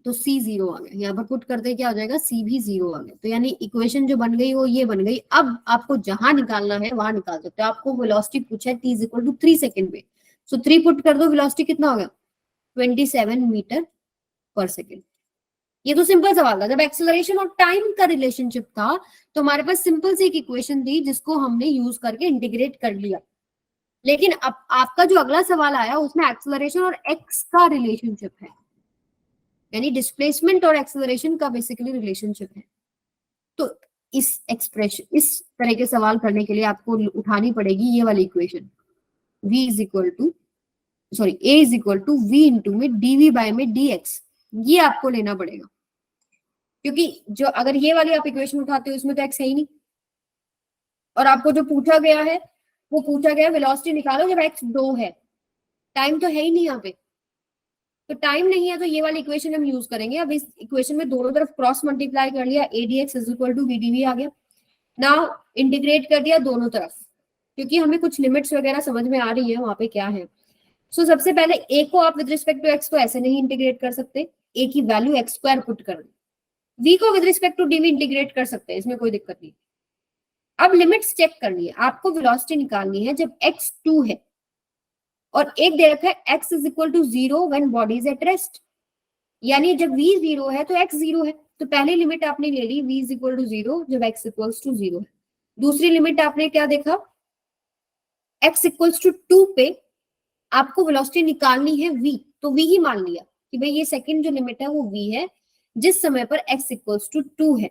तो c 0 आ गया। यहाँ पर पुट करते क्या हो जाएगा, c भी 0 आ गया। तो यानी इक्वेशन जो बन गई वो ये बन गई। अब आपको जहां निकालना है वहां निकाल सकते हो। आपको वेलोसिटी पूछा है t is equal to 3 second में, सो 3 पुट कर दो, वेलोसिटी कितना होगा, 27 मीटर पर सेकेंड। ये तो सिंपल सवाल था। जब एक्सेलरेशन और टाइम का रिलेशनशिप था तो हमारे पास सिंपल सी एक इक्वेशन थी जिसको हमने यूज करके इंटीग्रेट कर लिया। लेकिन अब आपका जो अगला सवाल आया उसमें एक्सेलरेशन और एक्स का रिलेशनशिप है, यानी डिस्प्लेसमेंट और एक्सेलरेशन का बेसिकली रिलेशनशिप है। तो इस एक्सप्रेशन, इस तरह के सवाल करने के लिए आपको उठानी पड़ेगी ये वाली equation, v is equal to sorry a is equal to v into में dv बाय में dx, ये आपको लेना पड़ेगा। क्योंकि जो अगर ये वाली आप इक्वेशन उठाते हो इसमें तो x है ही नहीं, और आपको जो पूछा गया है वो पूछा गया वेलोसिटी निकालो जब x 2 है, टाइम तो है ही नहीं यहाँ पे। तो टाइम नहीं है तो ये वाली इक्वेशन हम यूज करेंगे। अब इस इक्वेशन में दोनों तरफ क्रॉस मल्टीप्लाई कर लिया, adx is equal to vdv आ गया। नाउ इंटीग्रेट कर दिया दोनों तरफ, क्योंकि हमें कुछ लिमिट्स वगैरह समझ में आ रही है वहां पे क्या है। सो सबसे पहले a को आप विद रिस्पेक्ट टू x को ऐसे नहीं इंटीग्रेट कर सकते, a की वैल्यू x स्क्वायर पुट कर दी। v को with respect to dv integrate कर सकते हैं, इसमें कोई दिक्कत नहीं। अब लिमिट्स चेक करनी है, आपको वेलोसिटी निकालनी है जब x 2 है और एक दे रखा है x is equal to 0 when body is at rest, यानी जब v 0 है तो x 0 है, तो पहली लिमिट आपने ले ली v इज इक्वल टू 0 जब x इक्वल्स टू 0 है। दूसरी लिमिट आपने क्या देखा, x इक्वल्स टू 2 पे आपको वेलोसिटी निकालनी है v, तो v ही मान लिया कि भाई ये सेकंड जो लिमिट है वो v है जिस समय पर x इक्वल्स टू 2 है।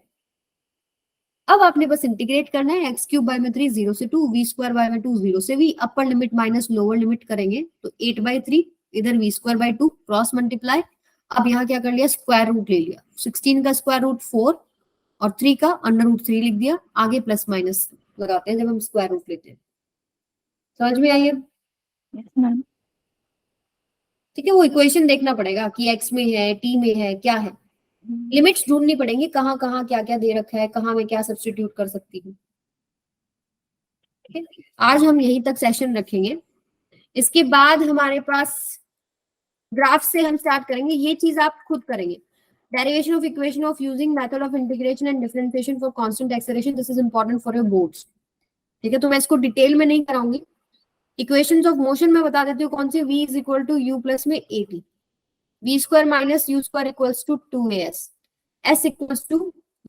अब आपने बस इंटीग्रेट करना है, x क्यूब बाय में 3 0 से 2, v स्क्वायर बाय में 2 0 से v, upper limit minus lower limit करेंगे तो 8 बाय 3, इधर v square by 2 cross multiply. अब यहाँ क्या कर लिया, स्क्वायर रूट ले लिया, 16 का स्क्वायर रूट 4 और 3 का अंडर रूट 3 लिख दिया, आगे प्लस माइनस लगाते हैं जब हम स्क्वायर रूट लेते हैं। समझ में आई है? Yes ma'am. ठीक है, वो इक्वेशन देखना पड़ेगा कि x में है, t में है, क्या है, लिमिट्स ढूंढनी पड़ेंगी, कहाँ कहाँ क्या क्या दे रखा है, कहाँ मैं क्या सब्स्टिट्यूट कर सकती हूँ। ठीक है, आज हम यहीं तक सेशन रखेंगे, इसके बाद हमारे पास ग्राफ से हम स्टार्ट करेंगे, ये चीज आप खुद करेंगे। Derivation of equation of using method of integration and differentiation for constant acceleration, this is important for your boards. ठीक है, तो मैं इसको डिटेल में नहीं कराऊंगी। इक्वेशंस ऑफ मोशन में बता देती हूँ कौन से, v is equal to u plus में at, v स्क्वायर minus u square equals to 2as, s equals to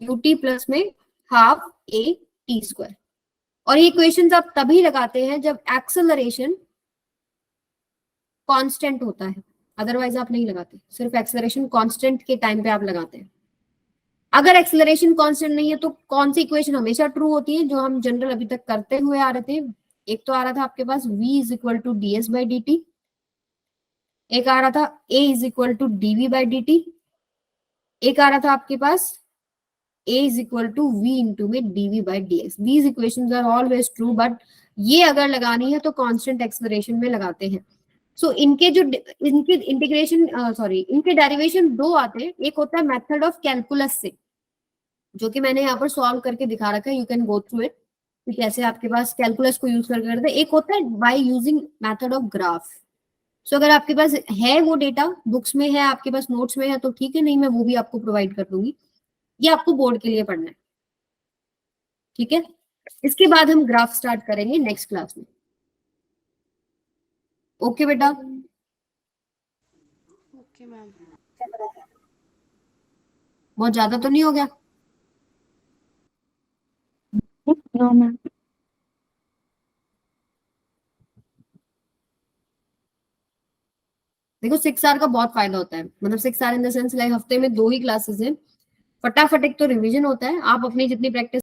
ut plus में हाफ a t स्क्वायर। और ये इक्वेशंस आप तभी लगाते हैं जब एक्सेलरेशन कांस्टेंट होता है, अदरवाइज आप नहीं लगाते, सिर्फ एक्सेलरेशन कांस्टेंट के टाइम पे आप लगाते हैं। अगर एक्सेलरेशन कांस्टेंट नहीं है तो कौन सी इक्वेशन हमेशा ट्रू होती है, जो हम जनरल अभी तक करते हुए आ रहे थे। एक तो आ रहा था आपके पास v is equal to D S by D T, एक आ रहा था a is equal to D V by D T, एक आ रहा था आपके पास a is equal to v into में D V by D X. These equations are always true, but ये अगर लगानी है तो कांस्टेंट एक्सेलरेशन में लगाते हैं। सो इनके जो इनके इंटीग्रेशन इनके डेरिवेशन दो आते हैं, एक होता है मेथड ऑफ कैलकुलस से, जो कि मैंने यहाँ पर सॉल्व करके दिखा रखा है, you can go through it कि कैसे आपके पास कैलकुलस को यूज करके करते हैं। एक होता है by using method of graph. So अगर आपके पास है वो डेटा बुक्स में है, आपके पास नोट्स में है तो ठीक है, नहीं मैं वो भी आपको प्रोवाइड कर दूंगी, ये आपको बोर्ड के लिए पढ़ना है। ठीक है, इसके बाद हम ग्राफ स्टार्ट करेंगे नेक्स्ट क्लास में। ओके बेटा, ओके मैम। बहुत ज्यादा तो नहीं हो गया? No ma'am. देखो 6 आवर का बहुत फायदा होता है, मतलब 6 hour in the sense like हफ्ते में 2 ही क्लासेस हैं, फटाफट एक तो रिवीजन होता है, आप अपनी जितनी प्रैक्टिस